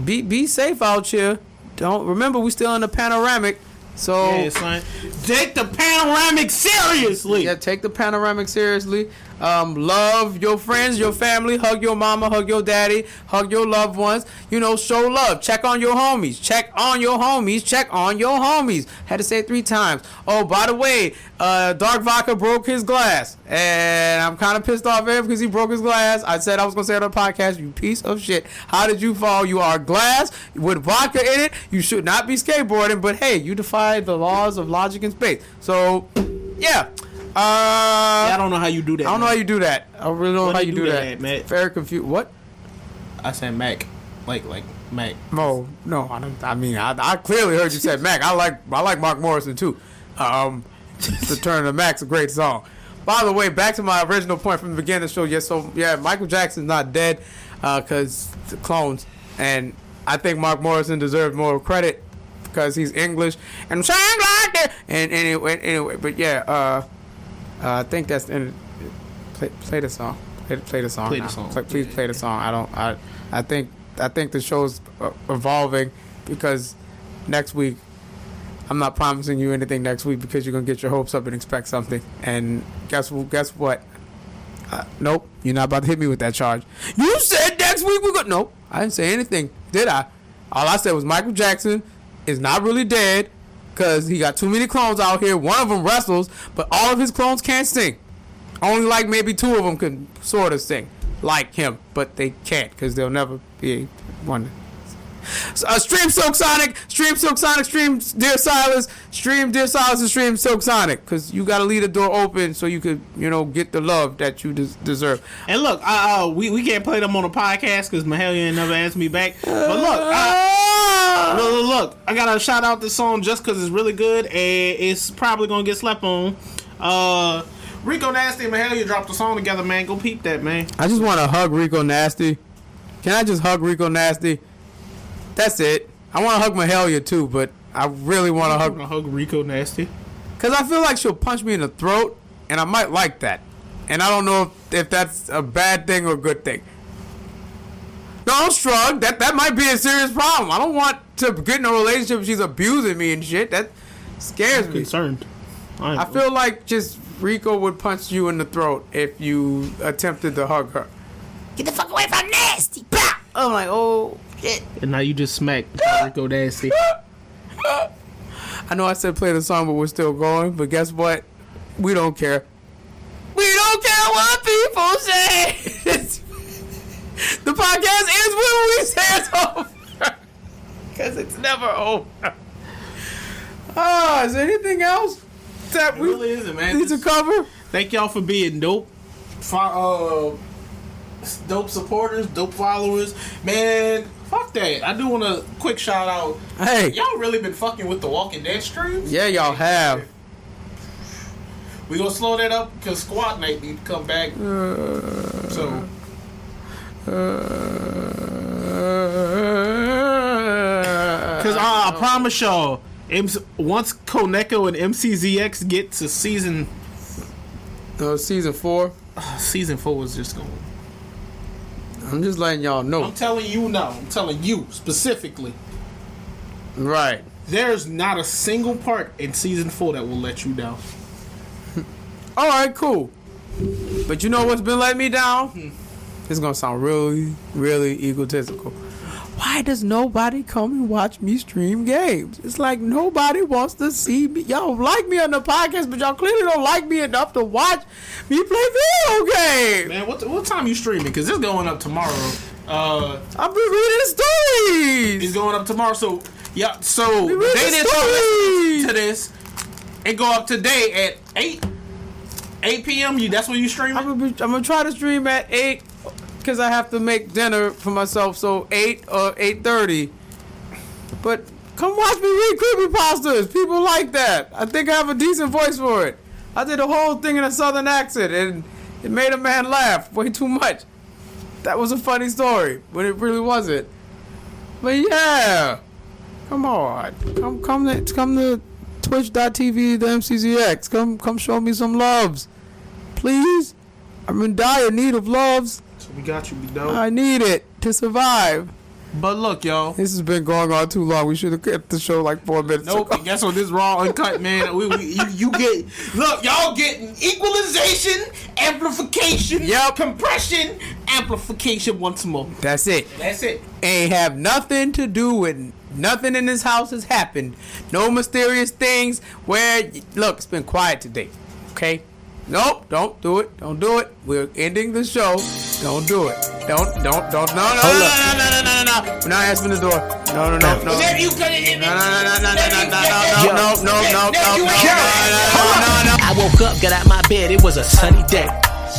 Be safe out here. Remember, we still in the panoramic. So, yeah, son. Take the panoramic seriously. Yeah, take the panoramic seriously. Love your friends, your family. Hug your mama, hug your daddy, hug your loved ones. Show love. Check on your homies. Check on your homies. Had to say it 3 times. Oh, by the way, Dark Vodka broke his glass. And I'm kind of pissed off at him because he broke his glass. I said I was going to say it on the podcast, you piece of shit. How did you fall? You are glass with vodka in it. You should not be skateboarding. But, hey, you defied the laws of logic and space. So, yeah. I don't know how you do that. I don't know how you do that. I really don't know how you do that. Matt? Very confused. What? I said Mac, like Mac. No, I don't. I mean, I clearly heard you said Mac. I like Mark Morrison too. The Turn of Mac's a great song. By the way, back to my original point from the beginning of the show. Yes, so yeah, Michael Jackson's not dead because the clones, and I think Mark Morrison deserves more credit because he's English and sang like that. And anyway, but yeah. I think that's play the song. Play the song. Please play the song. I think the show's evolving because next week I'm not promising you anything next week because you're gonna get your hopes up and expect something. And guess what? Nope, you're not about to hit me with that charge. You said next week we're gonna. Nope, I didn't say anything, did I? All I said was Michael Jackson is not really dead. Because he got too many clones out here. One of them wrestles, but all of his clones can't sing. Only like maybe 2 of them can sort of sing like him, but they can't because they'll never be one. Stream Silk Sonic, stream Dear Silas, and stream Silk Sonic because you got to leave the door open so you could, get the love that you deserve. And look, we can't play them on the podcast because Mahalia ain't never asked me back. But look, I got to shout out this song just because it's really good and it's probably going to get slept on. Rico Nasty and Mahalia dropped a song together, man. Go peep that, man. I just want to hug Rico Nasty. Can I just hug Rico Nasty? That's it. I want to hug Mahalia too, but I really want to hug Rico Nasty. Because I feel like she'll punch me in the throat, and I might like that. And I don't know if that's a bad thing or a good thing. Don't shrug. That might be a serious problem. I don't want to get in a relationship if she's abusing me and shit. That scares me. Concerned. I feel like just Rico would punch you in the throat if you attempted to hug her. Get the fuck away from Nasty! Bah! I'm like, oh, shit. And now you just smacked Rico Nasty. I know I said play the song, but we're still going. But guess what? We don't care. We don't care what people say. The podcast ends when we say it's over. Because it's never over. Is there anything else that we really isn't, man. need to cover? Thank y'all for being dope. Dope supporters, dope followers. Man, fuck that. I do want a quick shout out. Hey. Y'all really been fucking with the Walking Dead streams? Yeah, y'all have. We gonna slow that up because squad night need to come back. So. Because I promise y'all, once Koneko and MCZX get to season 4, season 4 was just going. I'm just letting y'all know. I'm telling you now. I'm telling you specifically. Right. There's not a single part in season 4 that will let you down. All right, cool. But you know what's been letting me down? This is gonna sound really, really egotistical. Why does nobody come and watch me stream games? It's like nobody wants to see me. Y'all like me on the podcast, but y'all clearly don't like me enough to watch me play video games. Man, what time you streaming? Because it's going up tomorrow. I've been reading stories. It's going up tomorrow, so yeah. So they didn't listen to this. It go up today at 8 p.m. That's when you streaming? I'm gonna try to stream at 8. Because I have to make dinner for myself, so 8 or 8:30. But come watch me read creepypastas. People like that. I think I have a decent voice for it. I did the whole thing in a southern accent, and it made a man laugh way too much. That was a funny story, but it really wasn't. But yeah, come on, come to Twitch.tv, the MCZX. Come show me some loves, please. I'm in dire need of loves. We got you, B-Dope. I need it to survive. But look, y'all. This has been going on too long. We should have kept the show like 4 minutes ago. Guess what? This raw uncut, man. You get... Look, y'all getting equalization, amplification, compression, amplification once more. That's it. Ain't have nothing to do with... Nothing in this house has happened. No mysterious things where... Look, it's been quiet today. Okay? Nope, don't do it. Don't do it. We're ending the show. Don't do it. Don't. No. We're not answering the door. No. You couldn't hit me. No. I woke up, got out my bed. It was a sunny day.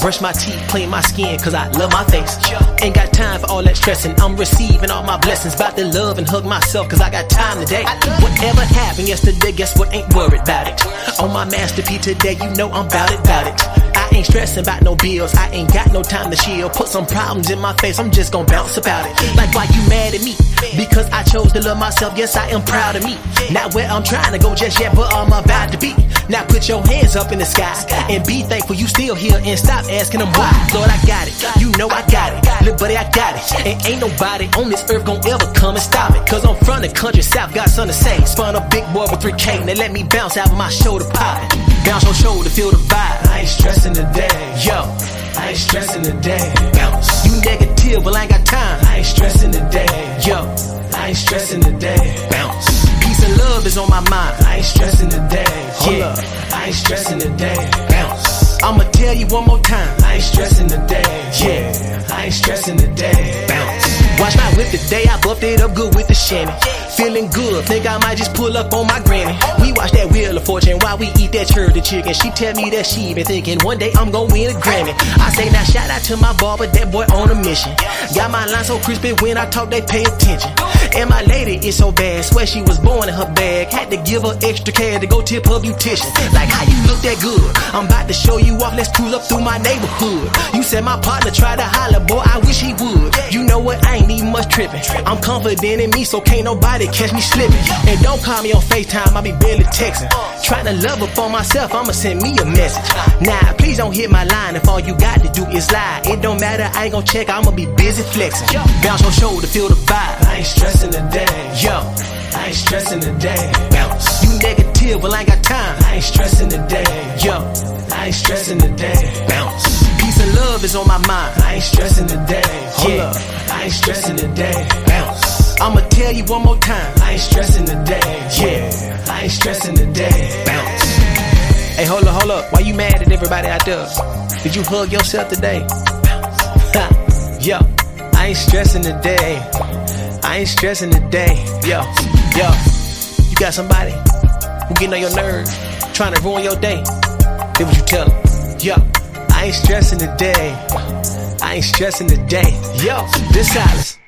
Brush my teeth, clean my skin, cause I love my face. Ain't got time for all that stressing. I'm receiving all my blessings. About to love and hug myself, cause I got time today. Whatever happened yesterday, guess what? Ain't worried about it. On my masterpiece today, you know I'm bout it. I ain't stressing about no bills. I ain't got no time to chill. Put some problems in my face, I'm just gon' bounce about it. Like, why you mad at me? Because I chose to love myself, yes, I am proud of me. Not where I'm trying to go just yet, but I'm about to be. Now put your hands up in the sky and be thankful you still here, and stop asking them why. Lord, I got it. You know I got it. Little buddy, I got it. And ain't nobody on this earth gon' ever come and stop it. Cause I'm from the country south, got something to say. Spun a big boy with 3K, they let me bounce out of my shoulder poppin'. Bounce your shoulder, feel the vibe. I ain't stressing today. Yo, I ain't stressing today. Bounce. You negative, well I ain't got time. I ain't stressing today. Yo, I ain't stressing today. Bounce. Peace and love is on my mind. I ain't stressing today. Yeah, I ain't stressing today. Bounce. I'ma tell you one more time. I ain't stressing today. Yeah, I ain't stressing today. Bounce. Watch my whip today, I buffed it up good with the shanty. Feeling good, think I might just pull up on my granny. We watch that Wheel of Fortune while we eat that church chicken. She tell me that she been thinking one day I'm gon' win a Grammy. I say now shout out to my barber, that boy on a mission. Got my line so crispy when I talk they pay attention. And my lady is so bad, swear she was born in her bag. Had to give her extra cash to go tip her beautician. Like how you look that good, I'm about to show you off, let's cruise up through my neighborhood. You said my partner tried to holler, boy I wish he would. You know what, I ain't even much tripping. I'm confident in me, so can't nobody catch me slipping. And don't call me on FaceTime, I be barely texting. Trying to love up on myself, I'ma send me a message. Nah, please don't hit my line if all you got to do is lie. It don't matter, I ain't gon' check, I'ma be busy flexing. Bounce your shoulder, feel the vibe. I ain't stressing today. Yo, I ain't stressing today. Bounce. You negative, well I ain't got time. I ain't stressing today. Yo, I ain't stressing today. Bounce. Peace and love is on my mind. I ain't stressing today. Yeah, I ain't stressing today. Bounce. I'ma tell you one more time. I ain't stressing today. Yeah, I ain't stressing today. Bounce. Hey, hold up. Why you mad at everybody out there? Did you hug yourself today? Bounce. Yo, I ain't stressing today. I ain't stressing today. Yo, you got somebody who getting on your nerves, trying to ruin your day. Then what you tell them? Yo, I ain't stressing today. I ain't stressing today. Yo, this Silas.